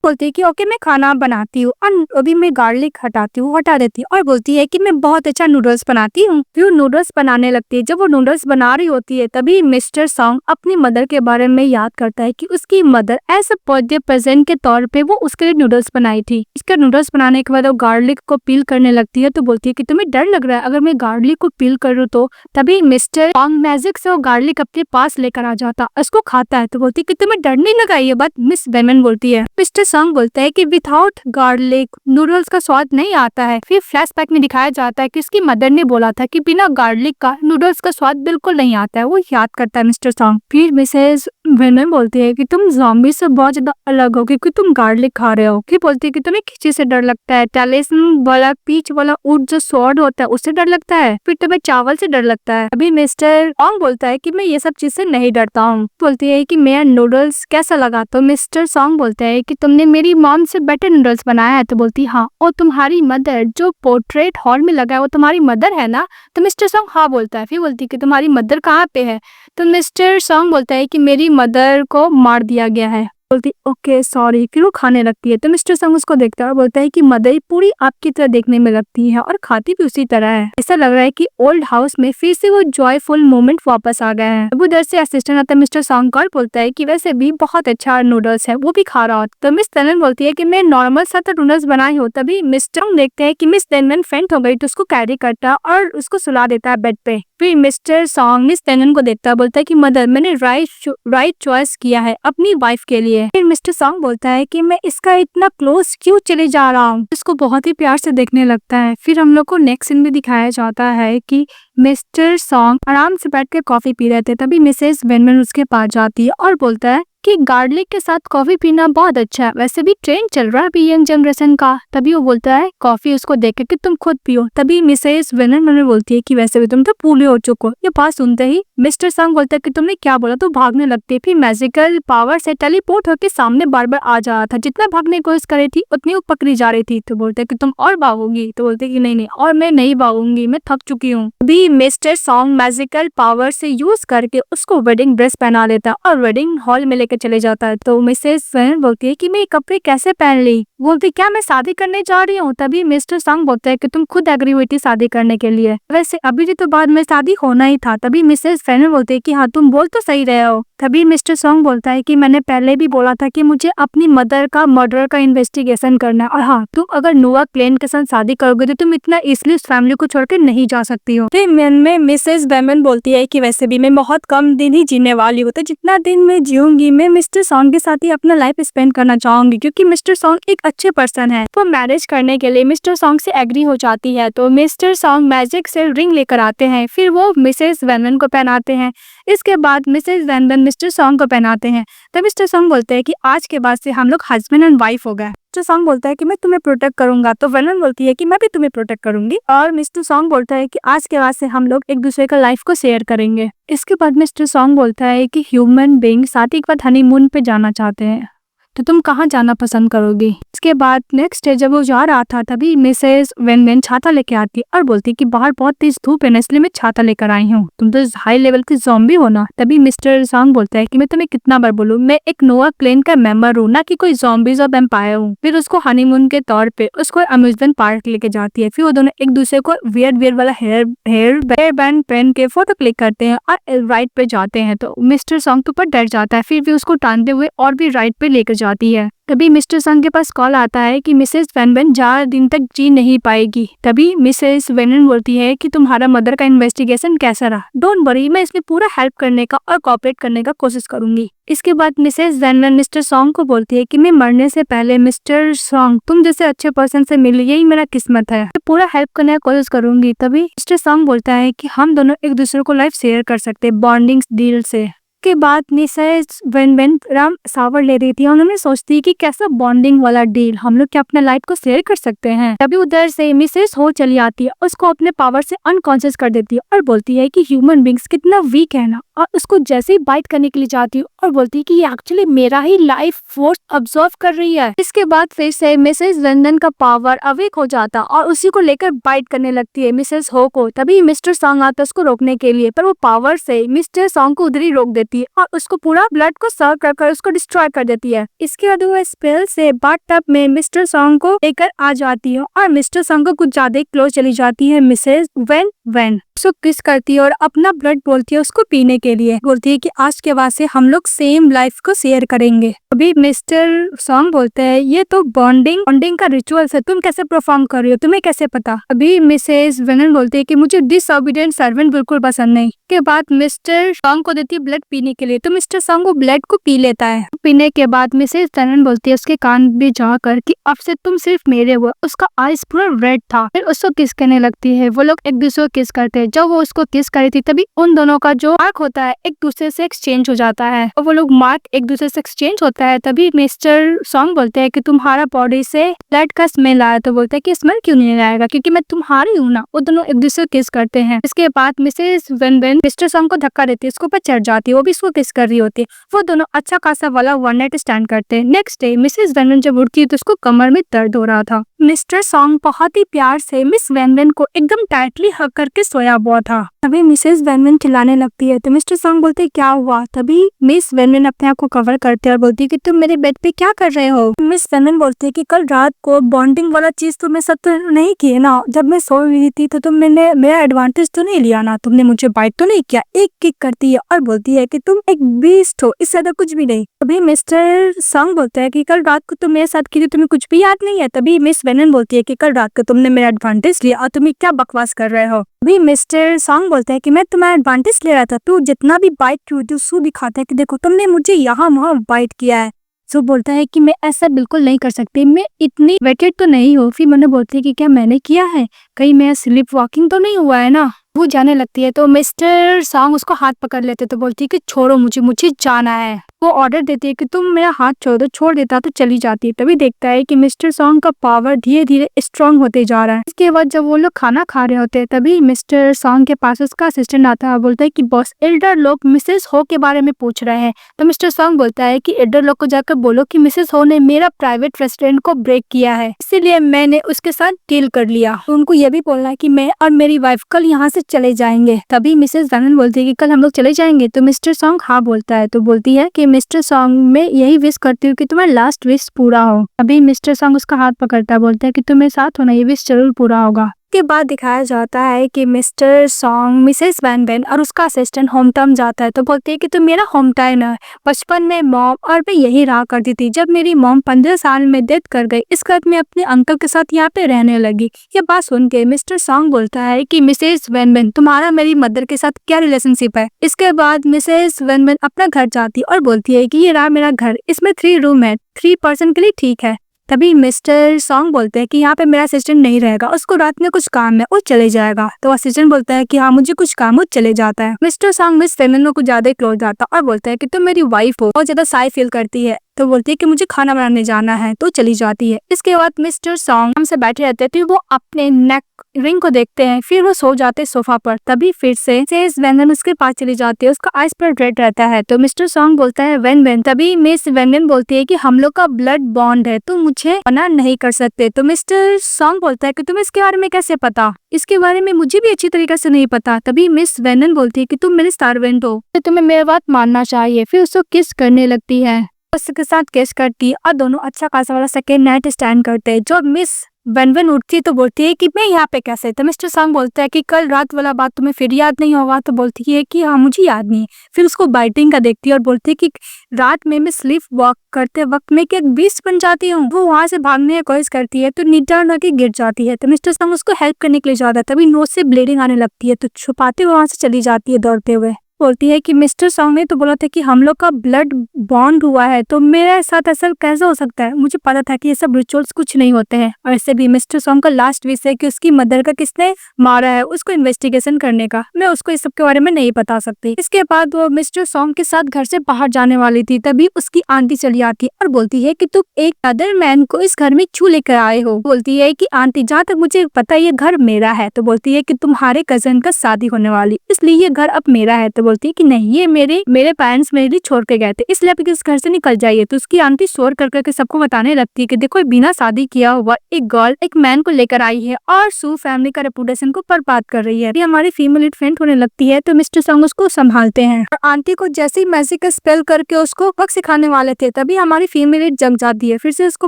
बोलती है कि ओके मैं खाना बनाती हूँ और अभी मैं गार्लिक हटा देती हूँ और बोलती है कि मैं बहुत अच्छा नूडल्स बनाती हूँ। फिर नूडल्स बनाने लगती है। जब वो नूडल्स बना रही होती है तभी मिस्टर सॉन्ग अपनी मदर के बारे में याद करता है कि उसकी mother as a birthday present के तौर पे वो उसके लिए नूडल्स बनाई थी। इसका नूडल्स बनाने के बाद वो गार्लिक को पील करने लगती है। तो बोलती है कि तुम्हें डर लग रहा है अगर मैं गार्लिक को पील करूँ तो। तभी मिस्टर सॉन्ग मैजिक से वो गार्लिक अपने पास लेकर आ जाता, उसको खाता है। तो बोलती है कि तुम्हें डर नहीं लगा। ये बात मिस वेमन बोलती है। मिस्टर सॉन्ग बोलता है कि विदाउट गार्लिक नूडल्स का स्वाद नहीं आता है। फिर फ्लैशबैक में दिखाया जाता है कि उसकी मदर ने बोला था कि बिना गार्लिक का नूडल्स का स्वाद बिल्कुल नहीं आता है। वो याद करता है मिस्टर सॉन्ग। फिर मिसेस वेनम बोलती है कि तुम ज़ॉम्बी से बहुत ज्यादा अलग हो क्योंकि तुम गार्लिक खा रहे हो। फिर बोलती है कि तुम्हें किसी से डर लगता है, टैलिस्मन वाला पीच वाला ऊंट जो स्वॉर्ड होता है उससे डर लगता है, फिर तुम्हें चावल से डर लगता है। अभी मिस्टर सॉन्ग बोलता है कि मैं ये सब चीज से नहीं डरता हूँ। बोलती है कि मेरा नूडल्स कैसा लगा। तो मिस्टर सॉन्ग बोलता है कि तुमने मेरी मॉम से बेटर नूडल्स बनाया है। तो बोलती हाँ, और तुम्हारी मदर जो पोर्ट्रेट हॉल में लगा है वो तुम्हारी मदर है ना। तो मिस्टर सॉन्ग हाँ बोलता है। फिर बोलती है कि तुम्हारी मदर कहाँ पे है। तो मिस्टर सॉन्ग बोलता है कि मेरी मदर को मार दिया गया है। बोलती ओके सॉरी। फिर वो खाने लगती है तो मिस्टर सॉन्ग उसको देखता है और बोलता है कि मदर पूरी आपकी तरह देखने में लगती है और खाती भी उसी तरह है। ऐसा लग रहा है कि ओल्ड हाउस में फिर से वो जॉयफुल मोमेंट वापस आ गया है। अब उधर से असिस्टेंट आता है मिस्टर सॉन्ग का और बोलता है कि वैसे भी बहुत अच्छा नूडल्स है, वो भी खा रहा हो। तो मिस तनन बोलती है कि मैं नॉर्मल सा तो नूडल्स बनाई हूँ। तभी मिस्टर देखते हैं कि मिस तनन फेंट हो गई तो उसको कैरी करता है और उसको सुला देता है बेड पे। फिर मिस्टर सॉन्ग मिस तनन को देखता है, बोलता है कि मदर मैंने राइट चॉइस किया है अपनी वाइफ के लिए। फिर मिस्टर सॉन्ग बोलता है कि मैं इसका इतना क्लोज क्यों चले जा रहा हूँ। इसको बहुत ही प्यार से देखने लगता है। फिर हम लोग को नेक्स्ट सीन में दिखाया जाता है कि मिस्टर सॉन्ग आराम से बैठ के कॉफी पी रहे थे। तभी मिसेस वेनमैन उसके पास जाती है और बोलता है कि गार्लिक के साथ कॉफी पीना बहुत अच्छा है, वैसे भी ट्रेंड चल रहा है अभी यंग जनरेशन का। तभी वो बोलता है कॉफी उसको देख के कि तुम खुद पियो। तभी मिसेस वेनमैन बोलती है कि वैसे भी तुम तो पूरे हो चुको। ये बात सुनते ही मिस्टर सॉन्ग बोलता है कि तुमने क्या बोला। तो भागने लगती है। फिर मैजिकल पावर से टेलीपोर्ट होकर सामने बार बार आ जा रहा था। जितना भागने की कोशिश कर रही थी उतनी वो पकड़ी जा रही थी। तो बोलते है कि तुम और भागोगी। तो बोलते कि नहीं और मैं नहीं भागूंगी, मैं थक चुकी हूँ। अभी मिस्टर सॉन्ग मैजिकल पावर से यूज करके उसको वेडिंग ड्रेस पहना लेता है और वेडिंग हॉल में लेकर चले जाता है। तो मिसेस वेनमैन बोलती है कि मैं ये कपड़े कैसे पहन ली। बोलती क्या मैं शादी करने जा रही हूँ। तभी मिस्टर सॉन्ग बोलता है कि तुम खुद एग्री हुई थी शादी करने के लिए, वैसे अभी तो बाद में शादी होना ही था। तभी मिसेस वेनमैन बोलती है कि हाँ तुम बोल तो सही रहे हो। तभी मिस्टर सॉन्ग बोलता है कि मैंने पहले भी बोला था कि मुझे अपनी मदर का मर्डर का इन्वेस्टिगेशन करना है, और हाँ तुम अगर नुआ क्लैन के साथ शादी करोगे तो तुम इतना इसलिए उस फैमिली को छोड़कर नहीं जा सकती हो। फिर मन में मिसेस वेनमैन बोलती है कि वैसे भी मैं बहुत कम दिन ही जीने वाली हूँ, तो जितना दिन मैं जीऊंगी मैं मिस्टर सॉन्ग के साथ ही अपना लाइफ स्पेंड करना चाहूंगी, क्योंकि मिस्टर सॉन्ग एक अच्छे पर्सन है। वो मैरिज करने के लिए मिस्टर सॉन्ग से एग्री हो जाती है। तो मिस्टर सॉन्ग मैजिक से रिंग लेकर आते हैं, फिर वो मिसेस वेनमैन को पहनाते हैं। इसके बाद मिसेस वेनमैन मिस्टर सॉन्ग को पहनाते हैं। तब मिस्टर सॉन्ग बोलते हैं कि आज के बाद से हम लोग हस्बैंड एंड वाइफ हो गए। मिस्टर सॉन्ग बोलता है कि मैं तुम्हें प्रोटेक्ट करूंगा। तो वेनमैन बोलती है कि मैं भी तुम्हें प्रोटेक्ट करूंगी। और मिस्टर सॉन्ग बोलता है कि आज के बाद से हम लोग एक दूसरे का लाइफ को शेयर करेंगे। इसके बाद मिस्टर सॉन्ग बोलता है कि ह्यूमन बीइंग शादी के बाद हनीमून पे जाना चाहते हैं। तो तुम कहाँ जाना पसंद करोगी। इसके बाद नेक्स्ट डे जब वो जा रहा था तभी मिसेस वेन वेन छाता लेके आती है और बोलती कि बाहर बहुत तेज धूप है ना, इसलिए मैं छाता लेकर आई हूँ, तुम तो हाई लेवल की ज़ॉम्बी हो ना। तभी मिस्टर सॉन्ग बोलता है कि मैं तुम्हें कितना बार बोलूं, मैं एक नोआ क्लेन का मेंबर हूँ, ना कि कोई ज़ॉम्बीज और वैम्पायर हूँ। फिर उसको हनीमून के तौर पे उसको अम्यूजमेंट पार्क लेके जाती है। फिर वो दोनों एक दूसरे को वियर्ड वियर्ड वाला हेयर बैंड पहन के फोटो क्लिक करते हैं और राइड पे जाते हैं। तो मिस्टर सॉन्ग तो ऊपर डर जाता है, फिर भी उसको टानते हुए और भी राइड पे लेकर जाती है। तभी मिस्टर सॉन्ग के पास कॉल आता है कि मिसेस वेन वेन 4 दिन तक जी नहीं पाएगी। तभी मिसेस वेन बोलती है कि तुम्हारा मदर का इन्वेस्टिगेशन कैसा रहा, डोंट वरी, मैं इसमें पूरा हेल्प करने का और कोऑपरेट करने का कोशिश करूंगी। इसके बाद Mrs when when mister song को बोलती है कि मैं मरने से पहले मिस्टर सॉन्ग तुम जैसे अच्छे पर्सन से मिली, यही मेरा किस्मत है, मैं पूरा हेल्प करने का कोशिश करूंगी। तभी मिस्टर सॉन्ग बोलता है कि हम दोनों एक दूसरे को लाइफ शेयर कर सकते हैं बॉन्डिंग डील से। के बाद मिसेस वेन वेन राम सावर ले रही थी, उन्होंने सोचती कि कैसा बॉन्डिंग वाला डील, हम लोग क्या अपना लाइफ को शेयर कर सकते हैं। तभी उधर से मिसेस हो चली आती है, उसको अपने पावर से अनकॉन्शियस कर देती है और बोलती है कि ह्यूमन बींग्स कितना वीक है ना, और उसको जैसे ही बाइट करने के लिए जाती है और बोलती है कि ये एक्चुअली मेरा ही लाइफ फोर्स ऑब्जर्व कर रही है। इसके बाद फिर से मिसेस वेन वेन का पावर अवेक हो जाता और उसी को लेकर बाइट करने लगती है मिसेस हो को। तभी मिस्टर सॉन्ग आता है उसको रोकने के लिए, पर वो पावर से मिस्टर सॉन्ग को उधर ही रोक देती है और उसको पूरा ब्लड को सर्व कर उसको डिस्ट्रॉय कर देती है। इसके बाद वो स्पेल से बाथ टब में मिस्टर सॉन्ग को लेकर आ जाती है और मिस्टर सॉन्ग को कुछ ज्यादा क्लोज चली जाती है मिसेस वेन वेन, उसको किस करती है और अपना ब्लड बोलती है उसको पीने के लिए, बोलती है कि आज के बाद से हम लोग सेम लाइफ को शेयर करेंगे। अभी मिस्टर सॉन्ग बोलते हैं ये तो बॉन्डिंग का रिचुअल है, तुम कैसे परफॉर्म कर रही हो, तुम्हें कैसे पता। अभी मिसेस वेनन बोलती है कि मुझे डिसओबीडिएंट सर्वेंट बिल्कुल पसंद नहीं। के बाद मिस्टर सॉन्ग को देती है ब्लड पीने के लिए, तो मिस्टर सॉन्ग वो ब्लड को पी लेता है। पीने के बाद मिसेस वेनन बोलती है उसके कान भी जाकर कि अब से तुम सिर्फ मेरे हो। उसका आईज पूरा रेड था। फिर उसको किस करने लगती है, वो लोग एक दूसरे को किस करते हैं। जब वो उसको किस करी थी तभी उन दोनों का जो मार्क होता है एक दूसरे से एक्सचेंज हो जाता है और वो लोग मार्क एक दूसरे से एक्सचेंज होता है। तभी मिस्टर सॉन्ग बोलते हैं कि तुम्हारा बॉडी से ब्लड का स्मेल आया, तो बोलते हैं कि स्मेल क्यों नहीं आएगा क्योंकि मैं तुम्हारी हूँ ना। वो दोनों एक दूसरे को किस करते हैं। इसके बाद Mrs when when mister song को धक्का देती है, उसके ऊपर चढ़ जाती है, वो भी इसको किस कर रही होती है। वो दोनों अच्छा खासा वाला वन नाइट स्टैंड करते हैं। Next day Mrs when when जब उठती है तो उसको कमर में दर्द हो रहा था। मिस्टर सॉन्ग बहुत ही प्यार से मिस वेन वेन को एकदम टाइटली हग करके सोया हुआ था। तभी मिसेस वेन वेन चिल्लाने लगती है, तो मिस्टर सॉन्ग बोलते क्या हुआ। तभी मिस वेन वेन अपने आप को कवर करते हैं और बोलती है कि तुम मेरे बेड पे क्या कर रहे हो। मिस वेन वेन बोलती है कि कल रात को बॉन्डिंग वाला चीज तुमने सब तो नहीं किए ना, जब मैं सो रही थी तो तुमने मेरा एडवांटेज तो नहीं लिया ना, तुमने मुझे बाइट तो नहीं किया। एक किक करती है और बोलती है कि तुम एक बीस्ट हो, इससे ज्यादा कुछ भी नहीं। तभी मिस्टर सॉन्ग बोलता है कि कल रात को तुम मेरे साथ की थी, तुम्हें कुछ भी याद नहीं है। तभी मिस वेनन बोलती है कि कल रात को तुमने मेरा एडवांटेज लिया और तुम क्या बकवास कर रहे हो। अभी मिस्टर सॉन्ग बोलता है कि मैं तुम्हारा एडवांटेज ले रहा था, तू जितना भी बाइट की थी उसको दिखाता है कि देखो तुमने मुझे यहाँ वहाँ बाइट किया है। सो बोलता है कि मैं ऐसा बिल्कुल नहीं कर सकती, मैं इतनी वेटेड तो नहीं हूँ। फिर मैंने बोलती है कि क्या मैंने किया है, कहीं मैं स्लिप वॉकिंग तो नहीं हुआ है ना। वो जाने लगती है तो मिस्टर सॉन्ग उसको हाथ पकड़ लेते तो बोलती है कि छोड़ो मुझे जाना है। वो ऑर्डर देती है कि तुम मेरा हाथ छोड़ दो, छोड़ देता तो चली जाती है। तभी देखता है कि मिस्टर सॉन्ग का पावर धीरे धीरे स्ट्रांग होते जा रहा है। इसके बाद जब वो लोग खाना खा रहे होते हैं तभी मिस्टर सॉन्ग के पास उसका असिस्टेंट आता है, बोलता है कि बॉस एल्डर लोग मिसेस हो के बारे में पूछ रहे हैं। तो मिस्टर सॉन्ग बोलता है कि एल्डर लोग को जाकर बोलो कि मिसेस हो ने मेरा प्राइवेट रेस्टोरेंट को ब्रेक किया है, इसीलिए मैंने उसके साथ डील कर लिया। तो उनको ये भी बोलना है कि मैं और मेरी वाइफ कल यहाँ से चले जाएंगे। तभी मिसेस वैनन बोलती है कि कल हम लोग चले जाएंगे। तो मिस्टर सॉन्ग हाँ बोलता है, तो बोलती है कि मिस्टर सॉन्ग मैं यही विश करती हूँ कि तुम्हारा लास्ट विश पूरा हो। अभी मिस्टर सॉन्ग उसका हाथ पकड़ता है, बोलता है कि तुम मेरे साथ हो ना, ये विश जरूर पूरा होगा। के बाद दिखाया जाता है कि mister song Mrs when when और उसका असिस्टेंट होम टाउन जाता है। तो बोलती है कि तुम मेरा होम टाउन है, बचपन में मॉम और मैं यही रहा करती थी। जब मेरी मॉम 15 साल में डेथ कर गई, इस वक्त मैं अपने अंकल के साथ यहाँ पे रहने लगी। ये बात सुन के मिस्टर सॉन्ग बोलता है कि मिसेस वैन वेन तुम्हारा मेरी मदर के साथ क्या रिलेशनशिप है। इसके बाद मिसेस वैन वेन अपना घर जाती और बोलती है कि ये रहा मेरा घर, इसमें 3 रूम है, 3 पर्सन के लिए ठीक है। तभी मिस्टर सॉन्ग बोलते हैं कि यहाँ पे मेरा असिस्टेंट नहीं रहेगा, उसको रात में कुछ काम है, वो चले जाएगा। तो असिस्टेंट बोलता है कि हाँ मुझे कुछ काम, वो चले जाता है। मिस्टर सॉन्ग मिस फेमिन को कुछ ज्यादा क्लोज जाता और बोलता है कि तुम मेरी वाइफ हो, बहुत ज्यादा साई फील करती है। तो बोलती है कि मुझे खाना बनाने जाना है, तो चली जाती है। इसके बाद मिस्टर सॉन्ग हमसे बैठे रहते थे, वो अपने नेक रिंग को देखते हैं, फिर वो सो जाते हैं सोफा पर। तभी फिर से मिसेस वेनन उसके पास चली जाती है, उसका आइस पर रेड रहता है। तो मिस्टर सॉन्ग बोलता है वेन वेन। तभी मिस वेनन बोलती है कि हम लोग का ब्लड बॉन्ड है, तुम मुझे मना नहीं कर सकते। तो मिस्टर सॉन्ग बोलता है कि तुम्हें इसके बारे में कैसे पता, इसके बारे में मुझे भी अच्छी तरीके से नहीं पता। तभी मिस वेनन बोलती है कि तुम मेरे सर्वेंट हो, तो तुम्हें मेरी बात मानना चाहिए। फिर उसको किस करने लगती है, उसके साथ किस करती है और दोनों अच्छा खासा वाला सेकेंड नाइट स्टैंड करते हैं। जो मिस वेनवन उठती है तो बोलती है कि मैं यहाँ पे कैसे। तो मिस्टर सॉन्ग बोलता है कि कल रात वाला बात तुम्हें फिर याद नहीं होगा। तो बोलती है कि हाँ मुझे याद नहीं। फिर उसको बाइटिंग का देखती है और बोलती है कि रात में मैं स्लीप वॉक करते वक्त मैं क्या बीस्ट बन जाती हूँ। वो वहां से भागने की कोशिश करती है तो नीचे होकर गिर जाती है। तो मिस्टर सॉन्ग उसको हेल्प करने के लिए जाता है, तभी नोज से ब्लीडिंग आने लगती है। तो छुपाते हुए वहां से चली जाती है दौड़ते हुए। बोलती है कि मिस्टर सॉन्ग ने तो बोला था कि हम लोग का ब्लड बॉन्ड हुआ है, तो मेरे साथ ऐसा कैसे हो सकता है, मुझे पता था कि ये सब रिचुअल्स कुछ नहीं होते हैं। और ऐसे भी मिस्टर सॉन्ग का लास्ट विश है कि उसकी मदर का किसने मारा है उसको इन्वेस्टिगेशन करने का। मैं उसको इस सब के बारे में नहीं बता सकती। इसके बाद वो मिस्टर सॉन्ग के साथ घर से बाहर जाने वाली थी, तभी उसकी आंटी चली आती है और बोलती है कि तुम एक अदर मैन को इस घर में क्यों लेकर आए हो। बोलती है कि आंटी जहाँ तक मुझे पता है ये घर मेरा है। तो बोलती है कि तुम्हारे कजन का शादी होने वाली, इसलिए ये घर अब मेरा है। तो बोलती है कि नहीं, ये मेरे पेरेंट्स मेरे लिए छोड़ के गए थे, इसलिए आप इस घर से निकल जाइए। तो उसकी आंटी शोर कर करके सबको बताने लगती है कि देखो बिना शादी किया हुआ एक गर्ल एक मैन को लेकर आई है और सू फैमिली का रेपुटेशन को बर्बाद कर रही है। ये हमारी फीमेल फेंट होने लगती है। तो मिस्टर सॉन्ग उसको संभालते हैं और आंटी को जैसे ही मैजिक का स्पेल करके उसको वक्त सिखाने वाले थे, तभी हमारी फीमेल जग जाती है। फिर से उसको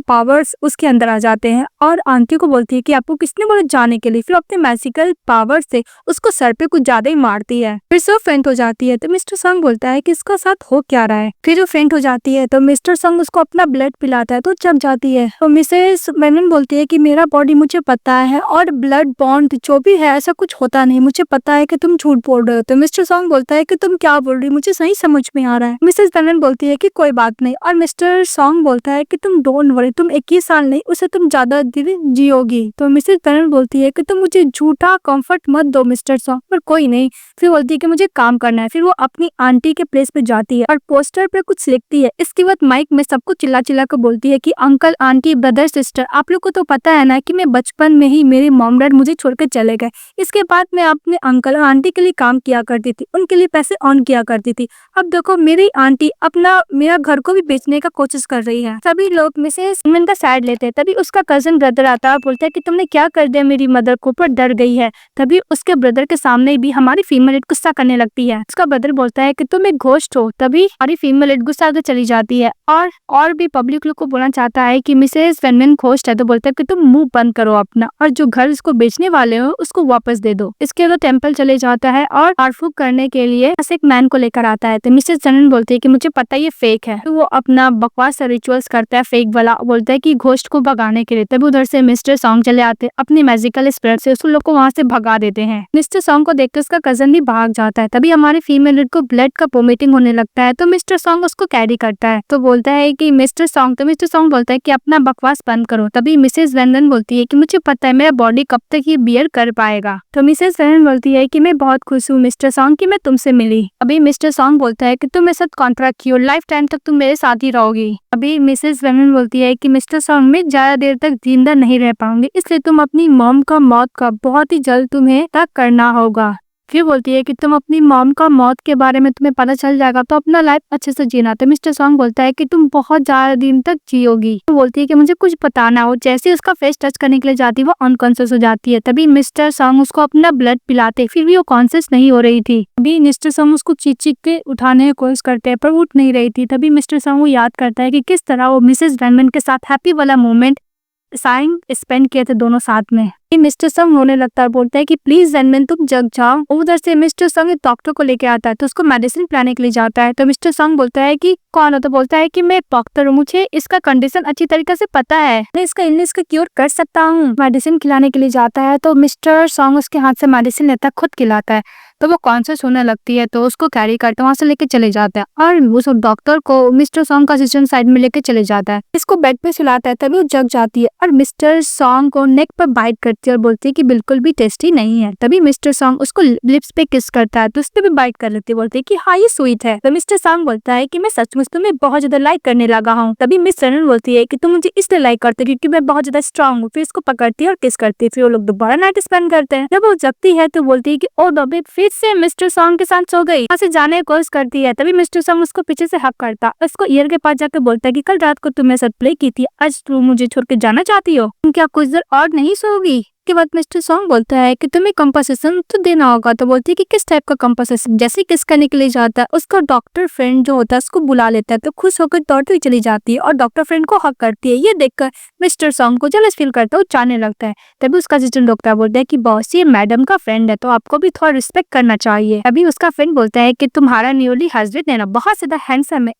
पावर्स उसके अंदर आ जाते हैं और आंटी को बोलती है कि आपको किसने बोला जाने के लिए। फिर अपने मैजिकल पावर से उसको सर पे कुछ ज्यादा ही मारती है, फिर से फेंट हो जाती है। तो मिस्टर सॉन्ग बोलता है कि इसका साथ हो क्या रहा है। फिर वो फेंट हो जाती है तो मिस्टर सॉन्ग उसको अपना ब्लड पिलाता है तो जग जाती है। तो मिसेस वेनन बोलती है कि मेरा बॉडी मुझे पता है और ब्लड बॉन्ड जो भी है ऐसा कुछ होता नहीं, मुझे पता है कि तुम झूठ बोल रहे हो। तो मिस्टर सॉन्ग बोलता है कि तुम क्या बोल रही हो, मुझे सही समझ में आ रहा है। मिसेस वेनन बोलती है कि कोई बात नहीं और मिस्टर सॉन्ग बोलता है कि तुम डोंट वरी, तुम 21 साल नहीं उससे तुम ज्यादा दिन जियोगी। तो मिसेस वेनन बोलती है कि तुम मुझे झूठा कंफर्ट मत दो मिस्टर सॉन्ग, पर कोई नहीं। फिर बोलती है कि मुझे काम करना है। फिर वो अपनी आंटी के प्लेस पे जाती है और पोस्टर पे कुछ लिखती है। इसके बाद माइक में सबको चिल्ला चिल्ला कर बोलती है कि अंकल आंटी ब्रदर सिस्टर, आप लोग को तो पता है ना कि मैं बचपन में ही मेरे मॉम डैड मुझे छोड़कर चले गए। इसके बाद मैं अपने अंकल और आंटी के लिए काम किया करती थी, उनके लिए पैसे ऑन किया करती थी। अब देखो मेरी आंटी अपना मेरा घर को भी बेचने का कोशिश कर रही है। सभी लोग मिसेस वेनन का साइड लेते हैं। तभी उसका कजन ब्रदर आता है और बोलता है कि तुमने क्या कर दिया मेरी मदर को, पर डर गई है। तभी उसके ब्रदर के सामने भी हमारी फीमेल गुस्सा करने लगती है। उसका ब्रदर बोलता है कि तुम एक घोस्ट हो। तभी हमारी फीमेल गुस्सा होकर चली जाती है और भी पब्लिक लोग को बोलना चाहता है कि मिसेस वेनन घोस्ट है। तो बोलता है कि तुम मुंह बंद करो अपना और जो घर इसको बेचने वाले हो उसको वापस दे दो। इसके बाद टेम्पल चले जाता है और आरफूक करने के लिए एक मैन को लेकर आता है। तो मिसेस वेनन बोलती है कि मुझे पता है ये फेक है। तो वो अपना बकवास रिचुअल्स करता है फेक वाला, बोलता है कि घोस्ट को भगाने के लिए। तभी उधर से मिस्टर सॉन्ग चले आते हैं, अपनी मैजिकल स्पिरिट से उस लोग को वहां से भगा देते हैं। मिस्टर सॉन्ग को देखकर उसका कजन भी भाग जाता है। तभी हमारे फीमेल को ब्लड का वोमिटिंग होने लगता है तो मिस्टर सॉन्ग उसको कैरी करता है। तो बोलता है कि मिस्टर सॉन्ग बोलता है कि अपना बकवास बंद करो। तभी मिसेस वेनन बोलती है कि मुझे पता है मेरा बॉडी कब तक ये बियर कर पाएगा। तो मिसेस वेनन बोलती है कि मैं बहुत खुश हूँ मिस्टर सॉन्ग कि मैं तुमसे मिली। अभी मिस्टर सॉन्ग बोलता है कि तुम मेरे साथ कॉन्ट्रैक्ट किया, लाइफ टाइम तक तुम मेरे साथ ही रहोगी। अभी मिसेस वेनन बोलती है कि मिस्टर सॉन्ग में ज्यादा देर तक जिंदा नहीं रह पाऊंगी, इसलिए तुम अपनी मॉम का मौत का बहुत ही जल्द तुम्हें तक करना होगा। फिर बोलती है कि तुम अपनी मॉम का मौत के बारे में तुम्हें पता चल जाएगा तो अपना लाइफ अच्छे से जीना। तो मिस्टर सॉन्ग बोलता है कि तुम बहुत ज्यादा दिन तक जियोगी। तो बोलती है कि मुझे कुछ बताना हो। जैसे उसका फेस टच करने के लिए जाती है वो अनकॉन्शियस हो जाती है। तभी मिस्टर सॉन्ग उसको अपना ब्लड पिलाते, फिर भी वो कॉन्शियस नहीं हो रही थी। अभी मिस्टर सॉन्ग उसको चीख चीख के उठाने की कोशिश करते हैं पर उठ नहीं रही थी। तभी मिस्टर सॉन्ग वो याद करता है कि किस तरह वो मिसेस वेनन के साथ हैप्पी वाला मोमेंट स्पेंड किए थे दोनों साथ में। मिस्टर सॉन्ग रोने लगता है, बोलता है कि प्लीज वेनन तुम जग जाओ। उधर से मिस्टर सॉन्ग एक डॉक्टर को लेके आता है तो उसको मेडिसिन पिलाने के लिए जाता है। तो मिस्टर सॉन्ग बोलता है कि कौन हो। तो बोलता है कि मैं डॉक्टर हूँ, मुझे इसका कंडीशन अच्छी तरीके से पता है, मैं इसका इलनेस को क्योर कर सकता हूँ। मेडिसिन खिलाने के लिए जाता है तो मिस्टर सॉन्ग उसके हाथ से मेडिसिन लेता है, खुद खिलाता है तो वो कॉन्शियस होने लगती है। तो उसको कैरी करते वहां से लेके चले जाता है और उस डॉक्टर को मिस्टर सॉन्ग का असिस्टेंट साइड में लेके चले जाता है। इसको बेड पे सुलाता है तभी वो जग जाती है और मिस्टर सॉन्ग को नेक पर बाइट करती देखती है और बोलती है कि बिल्कुल भी टेस्टी नहीं है। तभी मिस्टर सॉन्ग उसको लिप्स पे किस करता है तो उस पे भी बाइट कर लेती है, बोलती है कि हाँ ये स्वीट है। तो मिस्टर सॉन्ग बोलता है कि मैं सचमुच तुम्हें बहुत ज्यादा लाइक करने लगा हूँ। तभी मिस रनन बोलती है कि तुम मुझे इसलिए लाइक करते हो क्योंकि मैं बहुत ज्यादा स्ट्रांग हूँ। फिर इसको पकड़ती है और किस करती है। फिर वो लोग दोबारा नाइट स्पेंड करते हैं। जब वो जगती है तो बोलती है कि ओ दबे फिर से मिस्टर सॉन्ग के साथ सो गई। यहाँ से जाने की कोशिश करती है। तभी मिस्टर सॉन्ग उसको पीछे से हक करता, उसको ईयर के पास जाकर बोलता है कि कल रात को तुम मेरे साथ प्ले की थी, आज तुम मुझे छोड़ के जाना चाहती हो, तुम क्या कुछ देर और नहीं सोओगी। के बाद मिस्टर सॉन्ग बोलता है कि तुम्हें कंपनसेशन तो देना होगा। तो बोलती है कि किस टाइप का कंपनसेशन। जैसे किस करने के लिए जाता है उसका डॉक्टर फ्रेंड जो होता है उसको बुला लेता है तो खुश होकर दौड़ती हुई चली जाती है और डॉक्टर फ्रेंड को हक करती है। ये देखकर मिस्टर सॉन्ग को जेलस फील करता है, वो चाहने लगता है। तभी उसका असिस्टेंट डॉक्टर बोलता है कि बॉस ये मैडम का फ्रेंड है तो आपको भी थोड़ा रिस्पेक्ट करना चाहिए। अभी उसका फ्रेंड बोलता है कि तुम्हारा न्यूली हस्बैंड है ना बहुत ज्यादा हैंडसम है,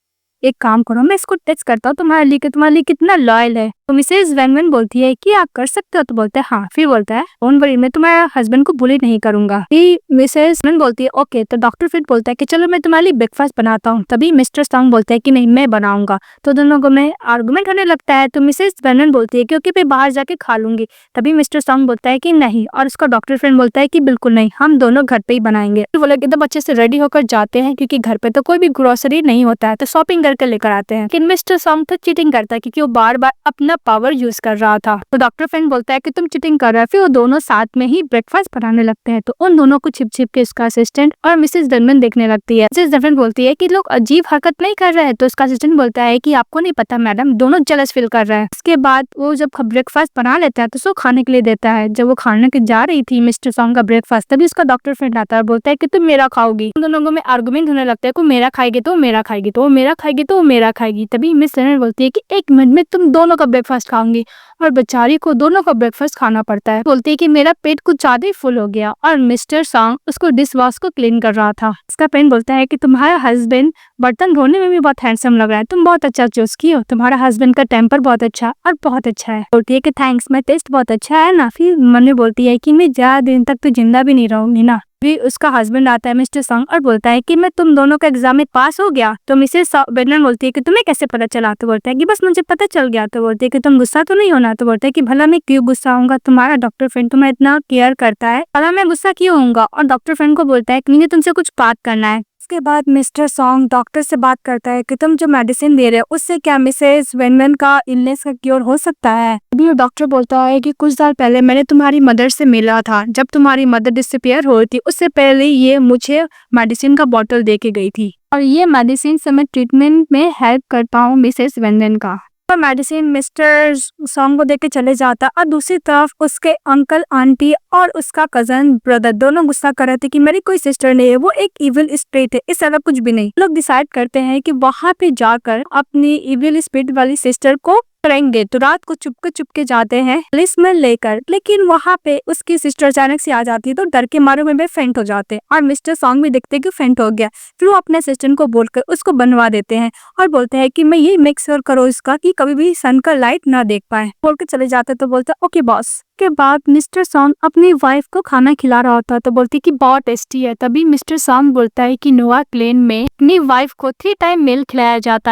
एक काम करो मैं इसको टेस्ट करता हूँ तुम्हारे लिए कितना लॉयल है। तो मिसेज वैनमैन बोलती है कि आप कर सकते हो। तो बोलता है हाँ। फिर बोलता है डोंट वरी मैं तुम्हारे हस्बैंड को बुली नहीं करूंगा। फिर मिसेज वैनमैन बोलती है ओके। तो डॉक्टर फिर बोलता है कि चलो मैं तुम्हारे लिए ब्रेकफास्ट बनाता हूँ। तभी मिस्टर सॉन्ग बोलता है कि नहीं मैं बनाऊंगा। तो दोनों को में आर्गुमेंट होने लगता है। तो मिसेज वैनमैन बोलती है क्योंकि मैं बाहर जाके खा लूंगी। तभी मिस्टर सॉन्ग बोलता है कि नहीं और उसका डॉक्टर फ्रेंड बोलता है कि बिल्कुल नहीं हम दोनों घर पे ही बनाएंगे। वो लोग एकदम अच्छे से रेडी होकर जाते हैं क्योंकि घर पे तो कोई भी ग्रोसरी नहीं होता है तो शॉपिंग करके लेकर आते हैं। लेकिन मिस्टर सॉन्ग तो चीटिंग करता है क्योंकि वो बार बार अपना पावर यूज कर रहा था। तो डॉक्टर फ्रेंड बोलता है कि तुम चीटिंग कर रहे हो। फिर वो दोनों साथ में ही ब्रेकफास्ट बनाने लगते हैं। तो उन दोनों को छिप छिप के उसका असिस्टेंट और मिसेज डनमन देखने लगती है। मिसेज डनमन बोलती है कि लोग अजीब हरकत नहीं कर रहे हैं। तो उसका असिस्टेंट बोलता है कि आपको नहीं पता मैडम दोनों जेलस फील कर रहे हैं। इसके बाद वो जब ब्रेकफास्ट बना लेता है तो उसको खाने के लिए देता है। जब वो खाने के जा रही थी मिस्टर सॉन्ग का ब्रेकफास्ट तभी उसका डॉक्टर फ्रेंड आता है और बोलता है कि तुम मेरा खाओगी। उन दोनों में आर्गुमेंट होने लगता है कि मेरा खाएगी तो मेरा खाएगी तो मेरा खाएगी तो मेरा खाएगी। तभी मिस रनन बोलती है कि एक मिनट में तुम दोनों का ब्रेकफास्ट खाऊंगी और बेचारी को दोनों का ब्रेकफास्ट खाना पड़ता है। बोलती है कि मेरा पेट कुछ ज्यादा ही फुल हो गया और मिस्टर सॉन्ग उसको डिश वॉश को क्लीन कर रहा था। उसका फ्रेंड बोलता है कि तुम्हारा हस्बैंड बर्तन धोने में भी बहुत हैंडसम लग रहा है, तुम बहुत अच्छा चूज की हो, तुम्हारा हस्बैंड का टेम्पर बहुत अच्छा और बहुत अच्छा है। बोलती है कि थैंक्स मैं टेस्ट बहुत अच्छा है ना। फिर मनु बोलती है कि मैं ज्यादा दिन तक तो जिंदा भी नहीं रहूंगी ना। भी उसका हस्बैंड आता है मिस्टर सॉन्ग और बोलता है कि मैं तुम दोनों का एग्जाम में पास हो गया। तो मिसेस बेनन बोलती है कि तुम्हें कैसे पता चला। तो बोलता है कि बस मुझे पता चल गया। तो बोलते है कि तुम गुस्सा तो नहीं होना। तो बोलता है कि भला मैं क्यों गुस्सा होऊंगा, तुम्हारा डॉक्टर फ्रेंड तुम्हें इतना केयर करता है, भला मैं गुस्सा क्यों होऊंगा। और डॉक्टर फ्रेंड को बोलता है कि मुझे तुमसे कुछ बात करना है। उसके बाद मिस्टर सॉन्ग डॉक्टर से बात करता है कि तुम जो मेडिसिन दे रहे हो उससे क्या मिसेस वेनमैन का इलनेस का क्योर हो सकता है। अभी डॉक्टर बोलता है कि कुछ साल पहले मैंने तुम्हारी मदर से मिला था, जब तुम्हारी मदर डिसअपीयर हुई थी उससे पहले ये मुझे मेडिसिन का बॉटल दे के गई थी और ये मेडिसिन से मैं ट्रीटमेंट में हेल्प करता हूँ मिसेस वेनमैन का। मेडिसिन मिस्टर सॉन्ग को देके चले जाता और दूसरी तरफ उसके अंकल आंटी और उसका कजन ब्रदर दोनों गुस्सा कर रहे थे कि मेरी कोई सिस्टर नहीं है, वो एक इविल स्पिरिट है, इस तरह कुछ भी नहीं। लोग डिसाइड करते हैं कि वहां पे जाकर अपनी इविल स्पिरिट वाली सिस्टर को करेंगे। तो रात को चुपके जाते हैं पुलिस में लेकर, लेकिन वहाँ पे उसकी सिस्टर अचानक से आ जाती है तो डर के मारे में फेंट हो जाते हैं और मिस्टर सॉन्ग भी देखते हैं कि फेंट हो गया। फिर वो अपने असिस्टेंट को बोलकर उसको बनवा देते हैं और बोलते हैं कि मैं ये मेक श्योर करो इसका कि कभी भी सन का लाइट ना देख पाए। बोल के चले जाते तो बोलते ओके बॉस। के बाद मिस्टर सॉन्ग अपनी वाइफ को खाना खिला रहा होता तो बोलती कि बहुत टेस्टी है। तभी मिस्टर सॉन्ग बोलता है कि नोआ क्लेन में अपनी वाइफ को 3 टाइम मील खिलाया जाता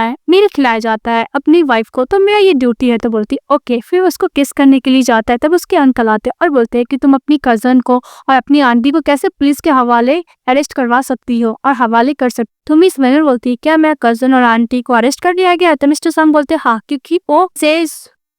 है अपनी वाइफ को, तो मेरा ये ड्यूटी है। तो बोलती ओके। फिर उसको किस करने के लिए जाता है तब उसके अंकल आते और बोलते हैं कि तुम अपनी कजन को और अपनी आंटी को कैसे पुलिस के हवाले अरेस्ट करवा सकती हो और हवाले कर सकती। तो मिस वेनर बोलती है क्या मेरा कजन और आंटी को अरेस्ट कर दिया गया। तो मिस्टर सॉन्ग बोलते हाँ क्योंकि वो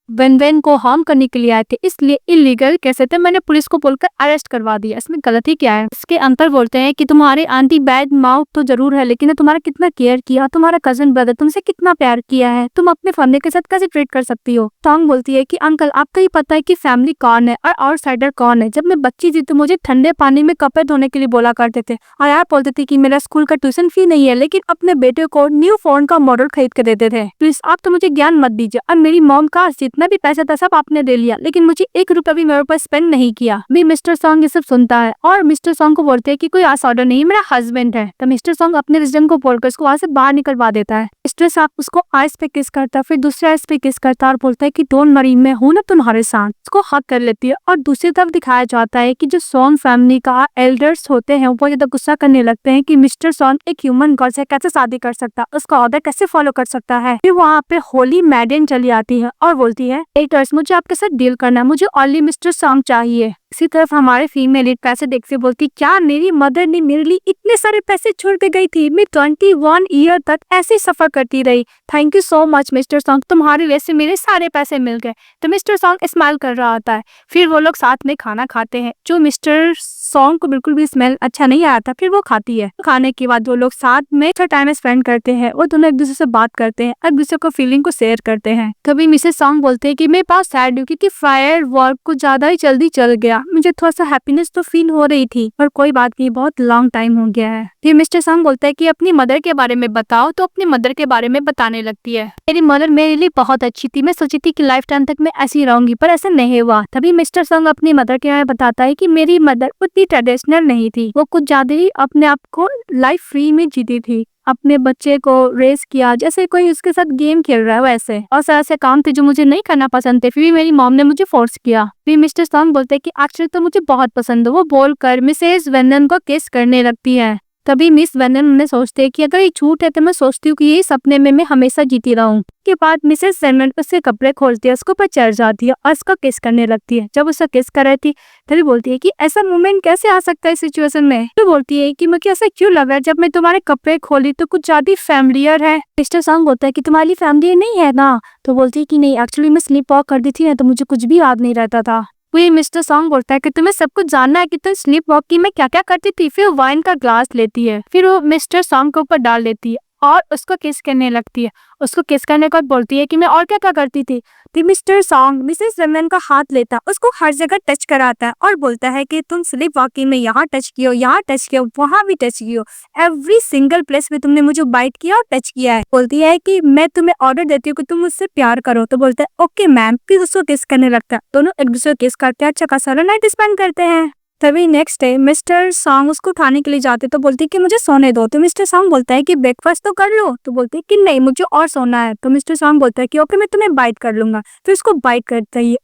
वेन को हार्म करने के लिए आए थे, इसलिए इलीगल कैसे थे, मैंने पुलिस को बोलकर अरेस्ट करवा दिया, इसमें गलती क्या है। इसके अंकल बोलते हैं कि तुम्हारे आंटी बैड माउथ तो जरूर है लेकिन तुम्हारा कितना केयर किया, तुम्हारा कजन ब्रदर तुमसे कितना प्यार किया है, तुम अपने फैमिली के साथ कैसे ट्रीट कर सकती हो। टोंग बोलती है कि अंकल आपको ही पता है कि फैमिली कौन है और आउटसाइडर कौन है। जब मैं बच्ची थी तो मुझे ठंडे पानी में कपड़े धोने के लिए बोला करते थे और यार बोलते थे कि मेरा स्कूल का ट्यूशन फी नहीं है, लेकिन अपने बेटे को न्यू फोन का मॉडल खरीद के देते थे। प्लीज आप तो मुझे ज्ञान मत दीजिए। और मेरी मॉम का जितना भी पैसा था सब आपने दे लिया, लेकिन मुझे 1 रुपया भी मेरे ऊपर स्पेंड नहीं किया। भी मिस्टर सॉन्ग ये सब सुनता है और मिस्टर सॉन्ग को बोलते हैं कि कोई आस ऑर्डर नहीं, मेरा हस्बैंड है। तो मिस्टर सॉन्ग अपने रेजिडेंट को बोलकर उसको वहां से बाहर निकलवा देता है। मिस्टर सॉन्ग उसको आइस पे किस करता है, फिर दूसरे आइस पे किस करता है और बोलता है कि डोंट वरी मैं हूं ना तुम्हारे साथ। उसको हक कर लेती है और दूसरी तरफ दिखाया जाता है कि जो सॉन्ग फैमिली का एल्डर्स होते हैं वो ज्यादा गुस्सा करने लगते हैं कि मिस्टर सॉन्ग एक ह्यूमन गर्ल से कैसे शादी कर सकता है, उसका ऑर्डर कैसे फॉलो कर सकता है। फिर वहाँ पे होली मैडन चली आती है और बोलती बोलती है, "एटर्स, मुझे आपके साथ डील करना है, मुझे ओनली मिस्टर सॉन्ग चाहिए।" इसी तरफ हमारे फीमेल लीड पैसे देखते बोलती, "क्या मेरी मदर ने मेरे लिए इतने सारे पैसे छोड़ के गई थी? मैं 21 ईयर तक ऐसे सफर करती रही। Thank you so much mister song, तुम्हारी वजह से मेरे सारे पैसे मिल गए।" तो मिस्टर सॉन्ग स्माइल कर रहा होता है। फिर वो लोग साथ में खाना खाते हैं, जो मिस्टर सॉन्ग को बिल्कुल भी स्मेल अच्छा नहीं आया था। फिर वो खाती है। खाने के बाद वो लोग साथ में अच्छा टाइम स्पेंड करते हैं और दोनों एक दूसरे से बात करते हैं, एक दूसरे को फीलिंग को शेयर करते हैं। तभी मिसेस सॉन्ग बोलते हैं कि मैं पास सैड हूँ क्योंकि फायर वर्क को ज्यादा ही जल्दी चल गया। मुझे थोड़ा सा हैप्पीनेस तो फील हो रही थी, पर कोई बात नहीं, बहुत लॉन्ग टाइम हो गया है। फिर मिस्टर सॉन्ग बोलता है कि अपनी मदर के बारे में बताओ, तो अपनी मदर के बारे में बताने लगती है। मेरी मदर मेरे लिए बहुत अच्छी थी, मैं सोची थी कि लाइफ टाइम तक मैं ऐसी रहूंगी, पर ऐसा नहीं हुआ। तभी मिस्टर सॉन्ग अपनी मदर के बारे में बताता है कि मेरी मदर उतनी ट्रेडिशनल नहीं थी, वो कुछ ज्यादा ही अपने आप को लाइफ फ्री में जीती थी। अपने बच्चे को रेस किया जैसे कोई उसके साथ गेम खेल रहा है वैसे, और ऐसे काम थे जो मुझे नहीं करना पसंद थे, फिर भी मेरी मॉम ने मुझे फोर्स किया। फिर मिस्टर सॉन्ग बोलते हैं कि एक्चुअली तो मुझे बहुत पसंद है। वो बोलकर मिसेस वेनन को किस करने लगती है। तभी मिस वेनन उन्हें सोचते हैं कि अगर ये झूठ है तो मैं सोचती हूँ कि ये सपने में मैं हमेशा जीती रहूं। के बाद मिसेस वेनन उसके कपड़े खोलती है, उसके ऊपर चढ़ जाती है और उसका किस करने लगती है। जब उसका किस कर रही थी तभी बोलती है कि ऐसा मोमेंट कैसे आ सकता है सिचुएशन में। तो बोलती है कि मुझे ऐसा क्यों लग रहा है जब मैं तुम्हारे कपड़े खोली तो कुछ ज्यादा फैमिलियर है। मिस्टर सॉन्ग बोलता है कि तुम्हारी फैमिली नहीं है ना। तो बोलती है कि नहीं, एक्चुअली मैं स्लीप वॉक कर दी थी ना, तो मुझे कुछ भी याद नहीं रहता था। वही मिस्टर सॉन्ग बोलता है कि तुम्हें सब कुछ जानना है कि तुम स्लीप वॉक की मैं क्या क्या करती थी। फिर वाइन का ग्लास लेती है, फिर वो मिस्टर सॉन्ग के ऊपर डाल देती है और उसको किस करने लगती है। उसको किस करने के बाद बोलती है कि मैं और क्या क्या करती थी। फिर मिस्टर सॉन्ग मिसेस वेमन का हाथ लेता, उसको हर जगह टच कराता है और बोलता है कि तुम स्लीप वॉकिंग में यहाँ टच कियो, यहाँ टच कियो, वहाँ भी टच कियो, एवरी सिंगल प्लेस में तुमने मुझे बाइट किया और टच किया है। बोलती है कि मैं तुम्हें ऑर्डर देती हूँ कि तुम मुझसे प्यार करो। तो बोलता है ओके मैम। फिर उसको किस करने लगता है, दोनों एक दूसरे को किस करते हैं, अच्छा खासा नाइट स्पेंड करते हैं। तभी नेक्स्ट डे मिस्टर सॉन्ग उसको उठाने के लिए जाते तो बोलती है कि मुझे सोने दो। तो मिस्टर सॉन्ग बोलता है कि ब्रेकफास्ट तो कर लो। तो बोलती है कि नहीं, मुझे और सोना है। तो मिस्टर सॉन्ग बोलता है कि ओके मैं तुम्हें बाइट कर लूंगा। फिर उसको बाइट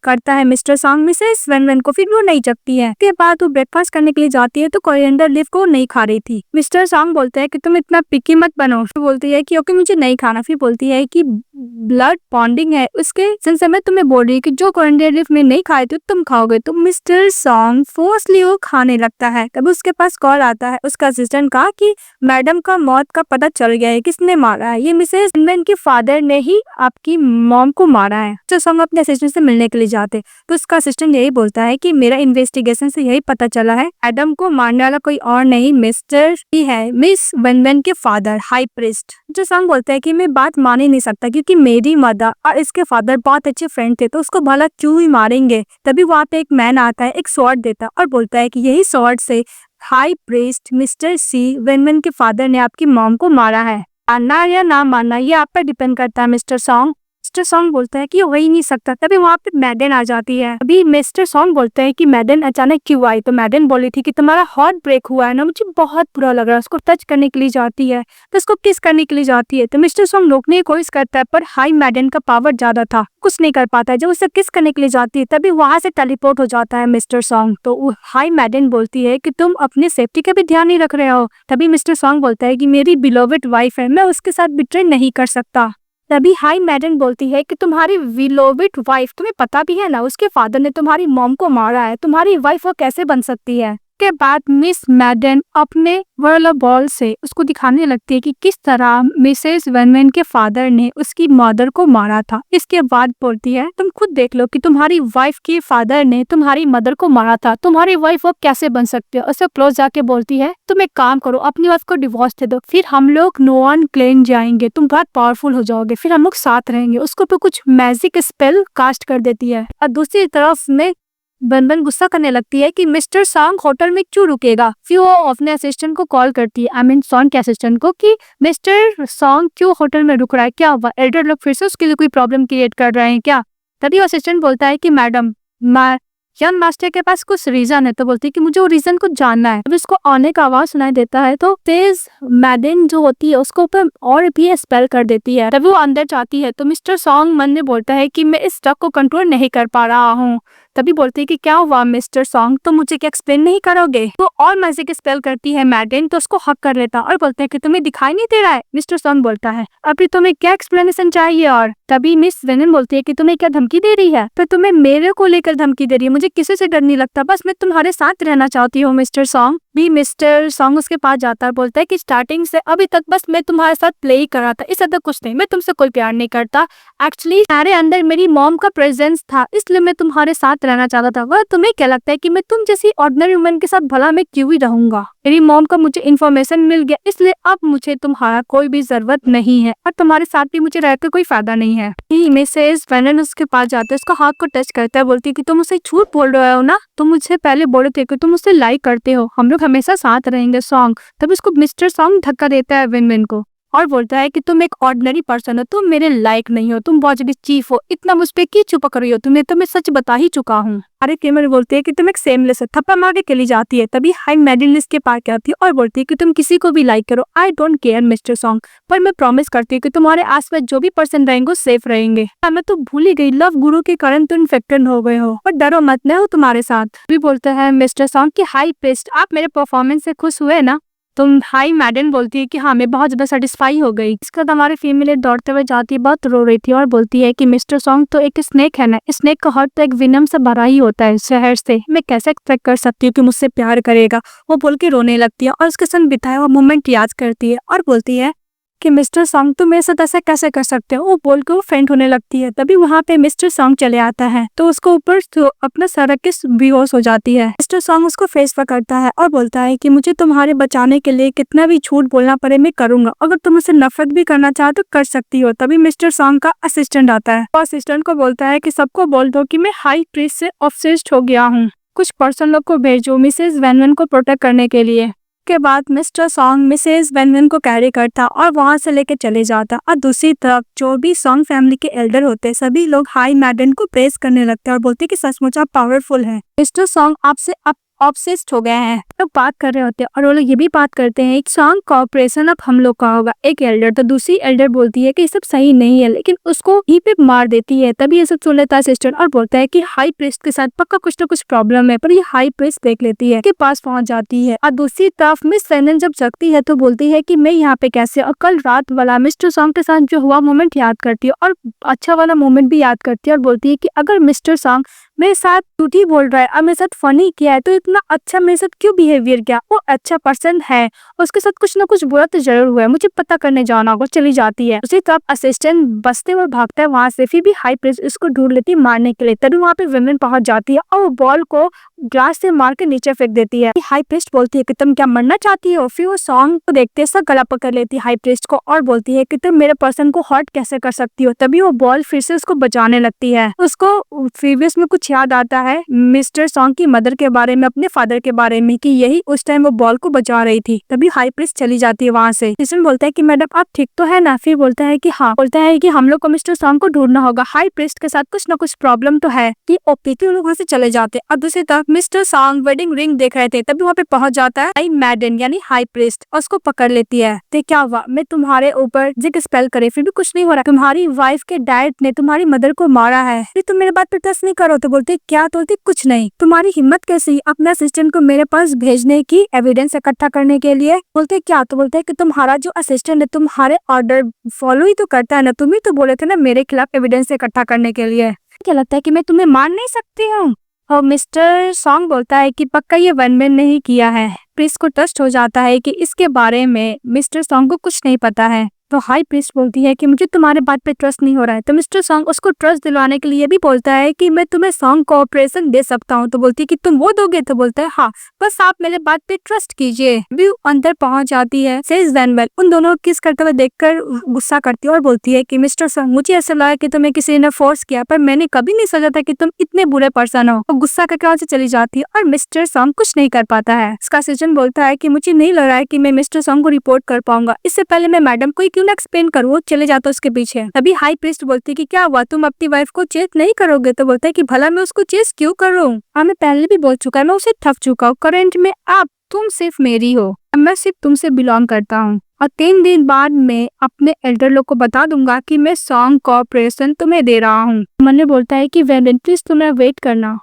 करता है मिस्टर सॉन्ग मिसेस वेनवेन को। फिर वो नहीं जगती है। उसके बाद वो ब्रेकफास्ट करने के लिए जाती है तो कोरिएंडर लीफ को नहीं खा रही थी। मिस्टर सॉन्ग बोलता है कि तुम इतना पिकी मत बनो। तो बोलती है कि ओके मुझे नहीं खाना। फिर बोलती है कि ब्लड बॉन्डिंग है उसके सिंस मैं तुम्हें बोल रही हूँ कि जो कोरिएंडर लीफ में नहीं खाए तो तुम खाओगे। तो मिस्टर सॉन्ग फोर्सली वो खाने लगता है। तभी उसके पास कॉल आता है उसका असिस्टेंट का कि मैडम का मौत का पता चल गया है, किसने मारा है, ये मिसेस वेनवेन के फादर ने ही आपकी मॉम को मारा है। तो सॉन्ग अपने असिस्टेंट से मिलने के लिए जाते तो उसका असिस्टेंट यही बोलता है कि मेरा इन्वेस्टिगेशन से यही पता चला है एडम को मारने वाला कोई और नहीं मिस्टर ही है, मिस वेनवेन के फादर हाई प्रीस्ट। जो सॉन्ग बोलता है कि मैं बात मान ही नहीं सकता क्योंकि मेरी मदर और इसके फादर बहुत अच्छे फ्रेंड थे, तो उसको भला क्यों ही मारेंगे। तभी वहाँ पे एक मैन आता है, एक स्वॉर्ड देता है और बोलता है कि यही स्वॉर्ड से हाई प्रीस्ट मिस्टर सी वेनवेन के फादर ने आपकी मॉम को मारा है। मानना या ना मानना ये आप पर डिपेंड करता है मिस्टर सॉन्ग। मिस्टर सॉन्ग बोलता है कि हो ही नहीं सकता। तभी वहाँ पे मैडन आ जाती है। अभी मिस्टर सॉन्ग बोलता है कि मैडन अचानक क्यों आई। तो मैडन बोली थी कि तुम्हारा हार्ट ब्रेक हुआ है ना, मुझे बहुत बुरा लग रहा है। उसको टच करने के लिए जाती है तो उसको किस करने के लिए जाती है। तो मिस्टर सॉन्ग रोकने की कोशिश करता है पर हाई मैडन का पावर ज्यादा था, कुछ नहीं कर पाता है। जब उसे किस करने के लिए जाती है तभी वहां से टेलीपोर्ट हो जाता है मिस्टर सॉन्ग। तो हाई मैडन बोलती है कि तुम अपनी सेफ्टी का भी ध्यान नहीं रख रहे हो। तभी मिस्टर सॉन्ग बोलता है कि मेरी बिलोवेड वाइफ है, मैं उसके साथ बिट्रे नहीं कर सकता। तभी हाई मैडन बोलती है कि तुम्हारी बिलोवेड वाइफ, तुम्हें पता भी है ना उसके फादर ने तुम्हारी मॉम को मारा है, तुम्हारी वाइफ वो कैसे बन सकती है। के बाद मिस मैडन अपने वर्ल बॉल से उसको दिखाने लगती है कि किस तरह मिसेस वेनवेन के फादर ने उसकी मदर को मारा था। इसके बाद बोलती है तुम खुद देख लो कि तुम्हारी वाइफ के फादर ने तुम्हारी मदर को मारा था, तुम्हारी वाइफ वो कैसे बन सकती है। उसे क्लोज जाके बोलती है तुम एक काम करो, अपनी वाइफ को डिवोर्स दे दो, फिर हम लोग नोआन क्लेन जाएंगे, तुम बहुत पावरफुल हो जाओगे, फिर हम लोग साथ रहेंगे। उसको पे कुछ मैजिक स्पेल कास्ट कर देती है। और दूसरी तरफ में बनबन गुस्सा करने लगती है कि मिस्टर सॉन्ग होटल में क्यों रुकेगा। फिर वो अपने असिस्टेंट को कॉल करती है, आई मीन सॉन्ग के असिस्टेंट को, कि मिस्टर सॉन्ग क्यों होटल में रुक रहा है, क्या हुआ, एल्डर लोग फिर से उसके लिए कोई प्रॉब्लम क्रिएट कर रहे हैं क्या। तभी असिस्टेंट बोलता है कि मैडम यंग मास्टर के पास कुछ रीजन है। तो बोलती है कि मुझे वो रीजन को जानना है। तब उसको आने का आवाज सुनाई देता है तो तेज मैडन जो होती है उसको ऊपर और भी स्पेल कर देती है। तभी वो अंदर जाती है तो मिस्टर सॉन्ग मन में बोलता है कि मैं इस ट्रक को कंट्रोल नहीं कर पा रहा हूँ। तभी बोलती है कि क्या हुआ मिस्टर सॉन्ग, तो मुझे क्या एक्सप्लेन नहीं करोगे। तो और मजे की स्पेल करती है मैडन, तो उसको हक कर लेता और बोलते हैं कि तुम्हें दिखाई नहीं दे रहा है। मिस्टर सॉन्ग बोलता है अभी तुम्हें क्या एक्सप्लेनेशन चाहिए। और तभी मिस वेनन बोलती है कि तुम्हें क्या धमकी दे रही है, तो तुम्हें मेरे को लेकर धमकी दे रही है। मुझे किसी से डर नहीं लगता, बस मैं तुम्हारे साथ रहना चाहती हूँ मिस्टर सॉन्ग। भी मिस्टर सॉन्ग उसके पास जाता है, बोलता है कि स्टार्टिंग से अभी तक बस मैं तुम्हारे साथ प्ले ही कर रहा था, इससे तक कुछ नहीं, मैं तुमसे कोई प्यार नहीं करता। एक्चुअली मेरे अंदर मेरी मॉम का प्रेजेंस था, इसलिए मैं तुम्हारे साथ रहना चाहता था। वह तुम्हें क्या लगता है कि मैं तुम जैसी ऑर्डिनरी वुमन के साथ भला मैं क्यों ही रहूंगा। मेरी मॉम का मुझे इन्फॉर्मेशन मिल गया, इसलिए अब मुझे तुम्हारा कोई भी जरूरत नहीं है और तुम्हारे साथ भी मुझे रहकर कोई फायदा नहीं है। मिसेज वेनन उसके पास जाते हैं, उसका हाथ को टच करता है, बोलती है कि तुम मुझसे झूठ बोल रहे हो ना, तुम मुझे पहले बोल रहे थे कि तुम मुझसे लाइक करते हो, हम लोग हमेशा साथ रहेंगे सॉन्ग। तब उसको मिस्टर सॉन्ग धक्का देता है विन को और बोलता है कि तुम एक ऑर्डिनरी पर्सन हो, तुम मेरे लायक नहीं हो, तुम बहुत बड़ी चीफ हो, इतना मुझ पे क्यों छुपा कर रही हो, तुम्हें तो मैं सच बता ही चुका हूँ। अरे केमर बोलती है कि तुम एक सेमलेस है, थप्पा मार के चली जाती है। तभी हाई मेडलिस के पास आती है और बोलती है कि तुम किसी को भी लाइक करो, I don't care mister song, पर मैं प्रॉमिस करती हूँ कि तुम्हारे आसपास जो भी पर्सन रहेंगे सेफ रहेंगे। मैं तो भूल ही गई, लव गुरु के कारण तुम इन्फेक्टेड हो गए हो, पर डरो मत, मैं हूँ तुम्हारे साथ। भी बोलता है मिस्टर सॉन्ग की हाई प्रीस्ट, आप मेरे परफॉर्मेंस से खुश हुए ना। तुम हाई मैडन बोलती है कि हाँ मैं बहुत ज्यादा सेटिस्फाई हो गई। इसके बाद हमारी फीमेल दौड़ते हुए जाती है, बहुत रो रही थी और बोलती है कि मिस्टर सॉन्ग तो एक स्नेक है ना, स्नेक का हार्ट तो एक विनम से भरा ही होता है, शहर से मैं कैसे एक्सपेक्ट कर सकती हूँ कि मुझसे प्यार करेगा। वो बोल के रोने लगती है और उसके साथ बिताया हुआ मोमेंट याद करती है और बोलती है कि मिस्टर सॉन्ग तुम मेरे साथ ऐसा कैसे कर सकते हो। वो बोल के वो फेंट होने लगती है। तभी वहाँ पे मिस्टर सॉन्ग चले आता है, तो उसको ऊपर अपना सर रख के बेहोश हो जाती है। मिस्टर सॉन्ग उसको फेस पकड़ता है और बोलता है कि मुझे तुम्हारे बचाने के लिए कितना भी झूठ बोलना पड़े मैं करूंगा, अगर तुम उसे नफरत भी करना चाहो तो कर सकती हो। तभी मिस्टर सॉन्ग का असिस्टेंट आता है और असिस्टेंट को बोलता है कि सबको बोल दो कि मैं हाई प्रीस्ट से ऑब्सेस्ड हो गया हूँ, कुछ पर्सन लोग को भेजो मिसेज वेनवन को प्रोटेक्ट करने के लिए। के बाद मिस्टर सॉन्ग मिसेज वेनवन को कैरी करता और वहां से लेके चले जाता और दूसरी तरफ जो भी सॉन्ग फैमिली के एल्डर होते सभी लोग हाई मैडन को प्रेस करने लगते हैं और बोलते कि सचमुच आप पावरफुल है, मिस्टर सॉन्ग आपसे ऑब्सेस्ड हो गए हैं। लोग बात कर रहे होते हैं और वो लोग ये भी बात करते हैं एक सॉन्ग कॉर्पोरेशन अब हम लोग का होगा। एक एल्डर तो दूसरी एल्डर बोलती है कि ये सब सही नहीं है, लेकिन उसको ही पे मार देती है। तभी ये सब सुन लेता है सिस्टर और बोलता है कि हाई प्रीस्ट के साथ पक्का कुछ ना कुछ प्रॉब्लम है, पर ये हाई प्रीस्ट देख लेती है के पास पहुंच जाती है। और दूसरी तरफ मिस वेनन जब जगती है तो बोलती है कि मैं यहाँ पे कैसे, और कल रात वाला मिस्टर सॉन्ग के साथ जो हुआ मोमेंट याद करती है और अच्छा वाला मोमेंट भी याद करती है और बोलती है कि अगर मिस्टर सॉन्ग मेरे साथ झूठ ही बोल रहा है और मेरे साथ फनी किया है तो इतना अच्छा मेरे साथ क्यों बिहेवियर किया, वो अच्छा पर्सन है, उसके साथ कुछ ना कुछ बुरा तो जरूर हुआ है, मुझे पता करने जाना होगा। चली जाती है। उसी तरफ असिस्टेंट बसते हुए भागता है वहां से, फिर भी हाई प्रीस्ट इसको ढूंढ लेती है मारने के लिए। तभी वहां पे विमेन पहुंच जाती है और वो बॉल को ग्लास से मार के नीचे फेंक देती है। हाई प्रीस्ट बोलती है कि तुम क्या मरना चाहती हो। फिर वो सॉन्ग को देखते सब गला पकड़ लेती है हाई प्रीस्ट को और बोलती है कि तुम मेरे पर्सन को हर्ट कैसे कर सकती हो। तभी वो बॉल फिर से उसको बचाने लगती है। उसको प्रीवियस में कुछ याद आता है मिस्टर सॉन्ग की मदर के बारे में, अपने फादर के बारे में, कि यही उस टाइम वो बॉल को बचा रही थी। तभी हाई प्रीस्ट चली जाती है वहां से। किशन बोलता है कि मैडम आप ठीक तो है ना। फिर बोलता है कि हाँ। बोलता है कि हम लोग को मिस्टर सॉन्ग को ढूंढना होगा, हाई प्रीस्ट के साथ कुछ ना कुछ प्रॉब्लम तो है। कि ओपीटी लोग वहां से चले जाते हैं और दूसरी तरफ मिस्टर सॉन्ग वेडिंग रिंग देख रहे थे। तभी वहाँ पे पहुंच जाता है हाई मैडन यानी हाई प्रीस्ट और उसको पकड़ लेती है। तो क्या हुआ, मैं तुम्हारे ऊपर जिक स्पेल करे फिर भी कुछ नहीं हो रहा, तुम्हारी वाइफ के डैड ने तुम्हारी मदर को मारा है, फिर तुम मेरे बात पे ट्रस्ट नहीं करो। तो बोलते क्या, तो बोलते कुछ नहीं, तुम्हारी हिम्मत कैसी अपने असिस्टेंट को मेरे पास भेजने की, एविडेंस इकट्ठा करने के लिए। बोलते क्या, तो बोलते है कि तुम्हारा जो असिस्टेंट है तुम्हारे ऑर्डर फॉलो ही तो करता है ना, तुम ही तो बोले थे ना मेरे खिलाफ एविडेंस इकट्ठा करने के लिए। क्या लगता है कि मैं तुम्हें मार नहीं सकती हूँ। और मिस्टर सॉन्ग बोलता है कि पक्का ये वन मैन ने ही किया है। प्रीस्ट को ट्रस्ट हो जाता है कि इसके बारे में मिस्टर सॉन्ग को कुछ नहीं पता है। तो हाई प्रीस्ट बोलती है कि मुझे तुम्हारे बात पे ट्रस्ट नहीं हो रहा है। तो मिस्टर सॉन्ग उसको ट्रस्ट दिलवाने के लिए भी बोलता है कि मैं तुम्हें सॉन्ग कोऑपरेशन दे सकता हूँ। तो बोलती है कि तुम वो दोगे। तो बोलता है हाँ, बस आप मेरे बात पे ट्रस्ट कीजिए। भी अंदर पहुंच जाती है। सेज वेनवेल उन दोनों को किस करते हुए देखकर गुस्सा करती है और बोलती है कि मिस्टर सॉन्ग मुझे ऐसा लगा कि तुम्हें किसी ने फोर्स किया, पर मैंने कभी नहीं सोचा था कि तुम इतने बुरे पर्सन हो। और गुस्सा करके वहां से चली जाती है और मिस्टर सॉन्ग कुछ नहीं कर पाता है। इसका सीजन बोलता है कि मुझे नहीं लग रहा है कि मैं मिस्टर सॉन्ग को रिपोर्ट कर पाऊंगा, इससे पहले मैं मैडम को क्यों ना एक्सप्लेन करूँ। चले जाता उसके पीछे। तभी हाई प्रीस्ट बोलती है कि क्या हुआ, तुम अपनी वाइफ को चेस नहीं करोगे। तो बोलता है कि भला मैं उसको चेस क्यों करूँ, मैं पहले भी बोल चुका है, मैं उसे थक चुका हूँ। करंट में अब तुम सिर्फ मेरी हो, मैं सिर्फ तुमसे बिलोंग करता हूँ और 3 दिन बाद मैं अपने एल्डर लोग को बता दूंगा कि मैं सॉन्ग कॉर्पोरेशन तुम्हें दे रहा हूँ। मैंने बोलता है कि वेन प्लीज तुम्हें वेट करना।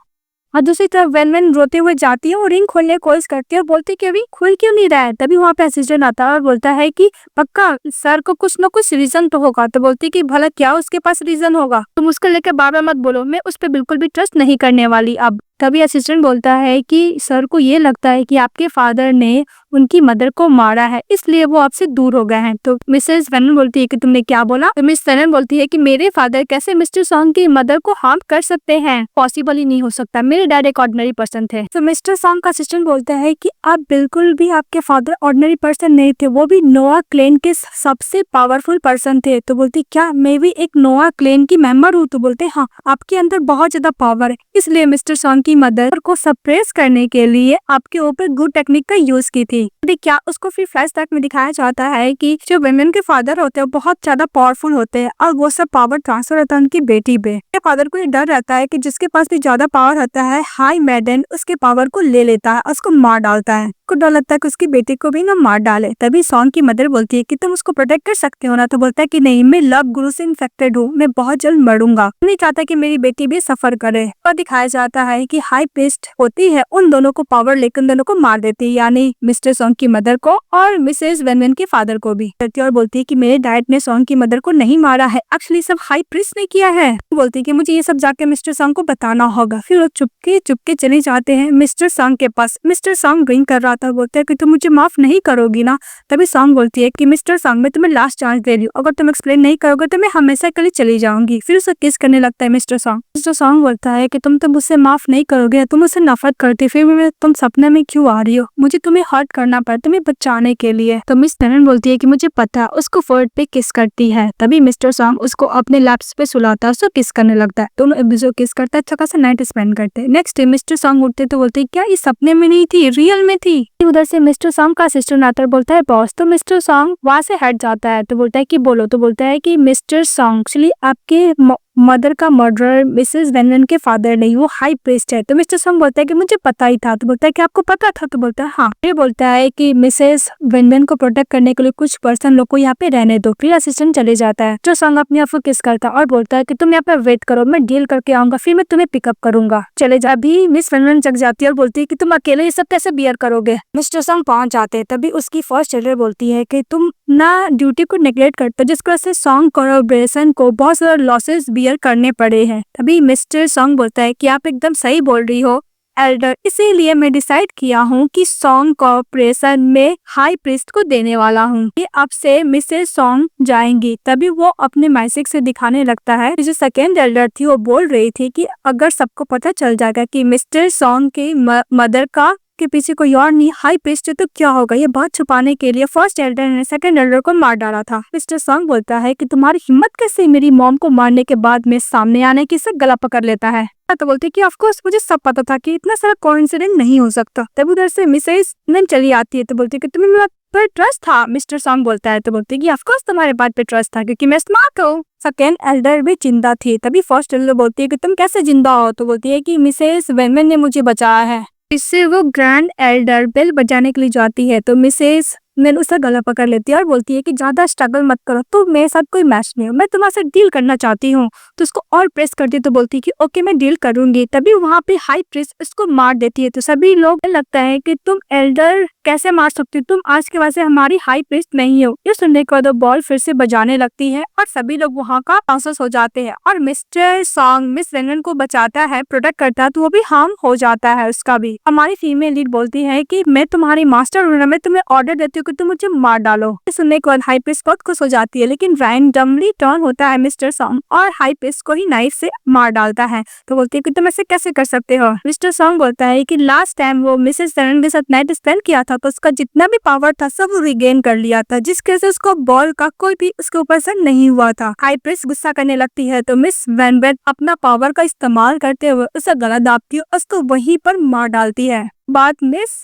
और दूसरी तरफ वेन रोते हुए जाती है और रिंग खोलने की कोशिश करती है और बोलती है कि अभी खुल क्यों नहीं रहा है। तभी वहाँ पे असिस्टेंट आता है और बोलता है कि पक्का सर को कुछ ना कुछ रीजन तो होगा। तो बोलती है कि भला क्या उसके पास रीजन होगा, तुम उसको लेकर बार बार मत बोलो, मैं उस पर बिल्कुल भी ट्रस्ट नहीं करने वाली अब। तभी असिस्टेंट बोलता है कि सर को ये लगता है कि आपके फादर ने उनकी मदर को मारा है, इसलिए वो आपसे दूर हो गए हैं। तो मिसेस वेनन बोलती है कि तुमने क्या बोला। तो मिस वेनन बोलती है कि मेरे फादर कैसे मिस्टर सॉन्ग की मदर को हार्म कर सकते हैं, पॉसिबल ही नहीं हो सकता, मेरे डैड एक ऑर्डिनरी पर्सन थे। तो मिस्टर सॉन्ग का असिस्टेंट बोलता है कि आप बिल्कुल भी आपके फादर ऑर्डिनरी पर्सन नहीं थे, वो भी नोआ क्लेन के सबसे पावरफुल पर्सन थे। तो बोलती क्या मैं भी एक नोआ क्लेन की मेंबर हूँ। तो बोलते हाँ, आपके अंदर बहुत ज्यादा पावर है, इसलिए मिस्टर सॉन्ग की मदर को सप्रेस करने के लिए आपके ऊपर गुड टेक्निक का यूज की थी। क्या उसको फिर फ्लैशबैक में दिखाया जाता है कि जो वेमेन के फादर होते हैं बहुत ज्यादा पावरफुल होते हैं और वो सब पावर ट्रांसफर होता है उनकी बेटी पे। फादर को ये डर रहता है कि जिसके पास भी ज्यादा पावर होता है हाई मैडन उसके पावर को ले लेता है, उसको मार डालता है। को डर लगता है कि उसकी बेटी को भी ना मार डाले। तभी सॉन्ग की मदर बोलती है कि तुम उसको प्रोटेक्ट कर सकते हो ना। तो बोलता है कि नहीं, मैं लव गुरु से इन्फेक्टेड हूँ, मैं बहुत जल्द मरूंगा, नहीं चाहता कि मेरी बेटी भी सफर करे। और दिखाया जाता है कि हाई प्रीस्ट होती है उन दोनों को पावर लेकर उन दोनों को मार देती है, यानी मिस्टर सॉन्ग की मदर को और मिसेज वेन के फादर को भी। और बोलती है कि मेरे डैड ने सॉन्ग की मदर को नहीं मारा है, एक्चुअली सब हाई प्रीस्ट ने किया है। बोलती है कि मुझे ये सब जाके मिस्टर सॉन्ग को बताना होगा। फिर वो चुपके चुपके चले जाते हैं मिस्टर सॉन्ग के पास। मिस्टर सॉन्ग ड्रिंक कर रहा था, बोलते हैं कि तुम मुझे माफ नहीं करोगी ना। तभी सॉन्ग बोलती है कि मिस्टर सॉन्ग मैं तुम्हें लास्ट चांस दे रही हूँ, अगर तुम एक्सप्लेन नहीं करोगे तो मैं हमेशा के लिए चली जाऊंगी। फिर उसे किस करने लगता है मिस्टर सॉन्ग। मिस्टर सॉन्ग बोलता है कि तुम तो मुझसे माफ नहीं करोगे, तुम मुझसे नफरत करती, फिर मैं तुम सपने में क्यों आ रही हो, मुझे तुम्हें हर्ट करना पड़ा तुम्हें बचाने के लिए। तो मिस वेन बोलती है कि मुझे पता, उसको फोर्ड पे किस करती है। तभी मिस्टर सॉन्ग उसको अपने लैप्स पे सुलाता है, उसको किस करने लगता है, दोनों एक दूसरे को किस करता है, अच्छा खासा नाइट स्पेंड करते हैं। नेक्स्ट डे मिस्टर सॉन्ग उठते तो बोलते हैं क्या ये सपने में नहीं थी, रियल में थी। उधर से मिस्टर सॉन्ग का असिस्टेंट आता है, बोलता है बॉस। तो मिस्टर सॉन्ग वहां से हट जाता है। तो बोलता है कि बोलो। तो बोलता है कि मिस्टर सॉन्ग एक्चुअली आपके मदर का मर्डर मिसेस वेन के फादर नहीं, वो हाई प्रीस्ट है। तो मिस्टर सॉन्ग बोलता है कि मुझे पता ही था। तो बोलता है कि आपको पता था। तो बोलता है हाँ। ये बोलता है कि मिसेस वेन को प्रोटेक्ट करने के लिए कुछ पर्सन लोग को यहाँ पे रहने दो। फिर असिस्टेंट चले जाता है। मिस्टर सॉन्ग अपने आप को किस करता है और बोलता है कि तुम यहाँ पे वेट करो, मैं डील करके आऊंगा, फिर मैं तुम्हें पिकअप करूंगा, चले जा। अभी मिस वेन जग जाती है और बोलती है कि तुम अकेले ये सब कैसे बियर करोगे। मिस्टर सॉन्ग पहुंच जाते हैं। तभी उसकी फर्स्ट टेलर बोलती है कि तुम ना ड्यूटी को नेग्लेक्ट करते हो, जिसकी वजह से सॉन्ग कोलैबोरेशन को बहुत सारे लॉसेस बियर करने पड़े हैं। तभी मिस्टर सॉन्ग बोलता है कि आप एकदम सही बोल रही हो एल्डर, इसीलिए मैं डिसाइड किया हूँ कि सॉन्ग कॉर्पोरेशन में हाई प्रीस्ट को देने वाला हूँ। ये अब से मिसेस सॉन्ग जाएंगी। तभी वो अपने मैजिक से दिखाने लगता है। जो सेकेंड एल्डर थी वो बोल रही थी कि अगर सबको पता चल जाएगा कि मिस्टर सॉन्ग के मदर का के पीछे कोई और नहीं हाई प्रीस्ट है तो क्या होगा। ये बात छुपाने के लिए फर्स्ट एल्डर ने सेकंड एल्डर को मार डाला था। मिस्टर सॉन्ग बोलता है कि तुम्हारी हिम्मत कैसे मेरी मॉम को मारने के बाद में सामने आने की से गला पकड़ लेता है। तो बोलते कि ऑफ कोर्स मुझे सब पता था कि इतना सारा कोइंसिडेंट नहीं हो सकता। तब उधर से मिसेस वेन चली आती है। तो बोलती कि तुम्हें मेरे बात पर ट्रस्ट था। मिस्टर सॉन्ग बोलता है। तो बोलते कि ऑफ कोर्स तुम्हारे बात पे ट्रस्ट था क्योंकि मैं स्मार्ट हूँ। सेकेंड एल्डर भी जिंदा थी। तभी फर्स्ट एल्डर बोलती है कि तुम कैसे जिंदा हो। तो बोलती है कि मिसेस वेन ने मुझे बचाया है। इससे वो ग्रैंड एल्डर बेल बजाने के लिए जाती है। तो मिसेस वेन उसका गला पकड़ लेती है और बोलती है कि ज्यादा स्ट्रगल मत करो, तो मेरे साथ कोई मैच नहीं हो, मैं तुम्हारे साथ डील करना चाहती हूँ। तो उसको और प्रेस करती है। तो बोलती है कि ओके मैं डील करूंगी। तभी वहाँ पे हाई प्रेस उसको मार देती है। तो सभी लोग लगता है कि तुम एल्डर कैसे मार सकती हो, तुम आज के बाद से हमारी हाई प्रीस्ट नहीं हो। ये सुनने के बाद बॉल फिर से बजाने लगती है और सभी लोग वहाँ का ट्रांसफर हो जाते हैं और मिस्टर सॉन्ग मिस वेन को बचाता है, प्रोटेक्ट करता है, तो वो भी हार्म हो जाता है उसका भी। हमारी फीमेल लीड बोलती है कि मैं तुम्हारी मास्टर हूँ, मैं तुम्हें ऑर्डर देती हूँ कि तुम मुझे मार डालो। सुनने के बाद हाई प्रीस्ट बहुत खुश हो जाती है, लेकिन रैंडमली टर्न होता है मिस्टर सॉन्ग और हाई प्रीस्ट को ही नाइफ से मार डालता है। तो बोलती है कि तुम ऐसे कैसे कर सकते हो। मिस्टर सॉन्ग बोलता है कि लास्ट टाइम वो मिसेस वेन के साथ नाइट स्पेंड किया था तो उसका जितना भी पावर था सब वो रिगेन कर लिया था, जिसकी वजह से उसको बॉल का कोई भी उसके ऊपर से नहीं हुआ था। हाई प्रीस्ट गुस्सा करने लगती है। तो मिस वेन अपना पावर का इस्तेमाल करते हुए उसे गला दाबती है, उसको वहीं पर मार डालती है। बाद मिस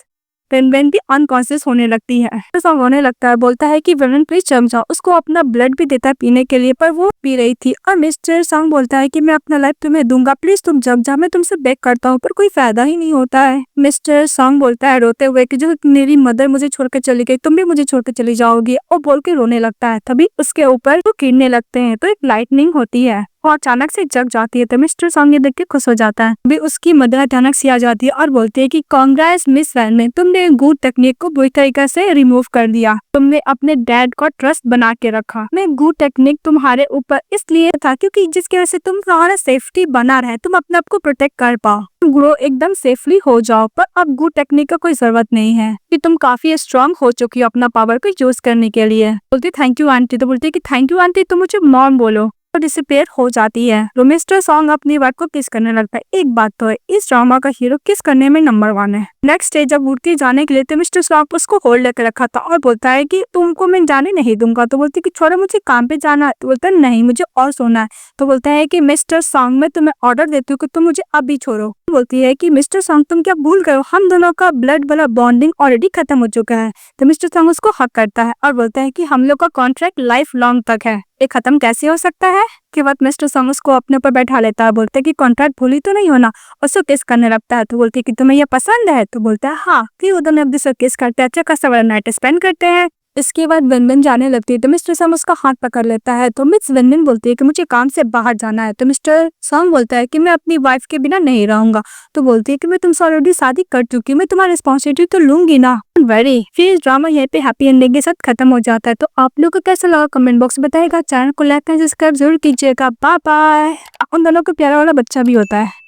वेन भी अनकॉन्शियस होने लगती है। तो सॉन्ग होने लगता है, बोलता है कि वेन प्लीज जम जाओ। उसको अपना ब्लड भी देता है पीने के लिए, पर वो पी रही थी। और मिस्टर सॉन्ग बोलता है कि मैं अपना लाइफ तुम्हें दूंगा, प्लीज तुम जम जाओ, मैं तुमसे बेग करता हूँ, पर कोई फायदा ही नहीं होता है। मिस्टर सॉन्ग बोलता है रोते हुए कि जो मेरी मदर मुझे छोड़ के चली गई, तुम भी मुझे छोड़ के चली जाओगी, और बोल के रोने लगता है। तभी उसके ऊपर वो गिरने लगते हैं। तो एक लाइटनिंग होती है वो अचानक से जग जाती है तो मिस्टर सॉन्ग ये देख के खुश हो जाता है। भी उसकी मदर अचानक से आ जाती है और बोलती है कि कांग्रेस मिस वैन, तुमने गुड टेक्निक को बुरी तरीके से रिमूव कर दिया, तुमने अपने डैड को ट्रस्ट बना के रखा। मैं गुड टेक्निक तुम्हारे ऊपर इसलिए था क्योंकि जिसकी वजह से तुम्हारा सेफ्टी बना रहे, तुम अपने आप को प्रोटेक्ट कर पाओ, ग्रो एकदम सेफली हो जाओ। पर अब गुड टेक्निक का कोई जरूरत नहीं है कि तुम काफी स्ट्रांग हो चुकी हो अपना पावर को यूज करने के लिए। बोलती थैंक यू आंटी, तो बोलती है कि थैंक यू आंटी, तुम मुझे मॉम बोलो, तो डिसअपीयर हो जाती है। तो मिस्टर सॉन्ग अपनी वाइफ को किस करने लगता है। एक बात तो है, इस ड्रामा का हीरो किस करने में नंबर 1 है। नेक्स्ट डे जब उड़ती जाने के लिए तो मिस्टर सॉन्ग उसको होल्ड लेकर रखा था और बोलता है कि तुमको मैं जाने नहीं दूंगा। तो बोलती है कि छोड़ो, मुझे काम पे जाना है। तो बोलता है नहीं, मुझे और सोना है। तो बोलता है कि मिस्टर सॉन्ग, मैं तुम्हें ऑर्डर देती हूँ कि तुम मुझे अभी छोड़ो। बोलती है कि मिस्टर सॉन्ग, तुम क्या भूल गए हो, हम दोनों का ब्लड वाला बॉन्डिंग ऑलरेडी खत्म हो चुका है। तो मिस्टर सॉन्ग उसको हक करता है और बोलता है कि हम लोग का कॉन्ट्रैक्ट लाइफ लॉन्ग तक है, ये खत्म कैसे हो सकता है। के बाद मिस्टर सॉन्ग उसको अपने ऊपर बैठा लेता है, बोलते है कि कॉन्ट्रैक्ट भूली तो नहीं होना। उसको किस करने लगता है। तो बोलती है कि तुम्हें ये पसंद है। तो बोलता है हाँ। फिर वो दोनों अब किस करते हैं, अच्छा खासा बड़ा नाइट स्पेंड करते हैं। इसके बाद विन जाने लगती है तो मिस्टर सॉन्ग उसका हाथ पकड़ लेता है। तो मिस विन बोलती है कि मुझे काम से बाहर जाना है। तो मिस्टर सॉन्ग बोलता है कि मैं अपनी वाइफ के बिना नहीं रहूंगा। तो बोलती है कि मैं तुमसे ऑलरेडी शादी कर चुकी हूँ, मैं तुम्हारी रिस्पॉन्सिबिलिटी तो लूंगी ना। वेरी फिर ड्रामा यहीं पे हैप्पी एंडिंग के साथ खत्म हो जाता है। तो आप लोग को कैसा लगा कमेंट बॉक्स में बताइएगा। चैनल को लाइक एंड सब्सक्राइब जरूर कीजिएगा। Bye bye. उन दोनों को प्यारा वाला बच्चा भी होता है।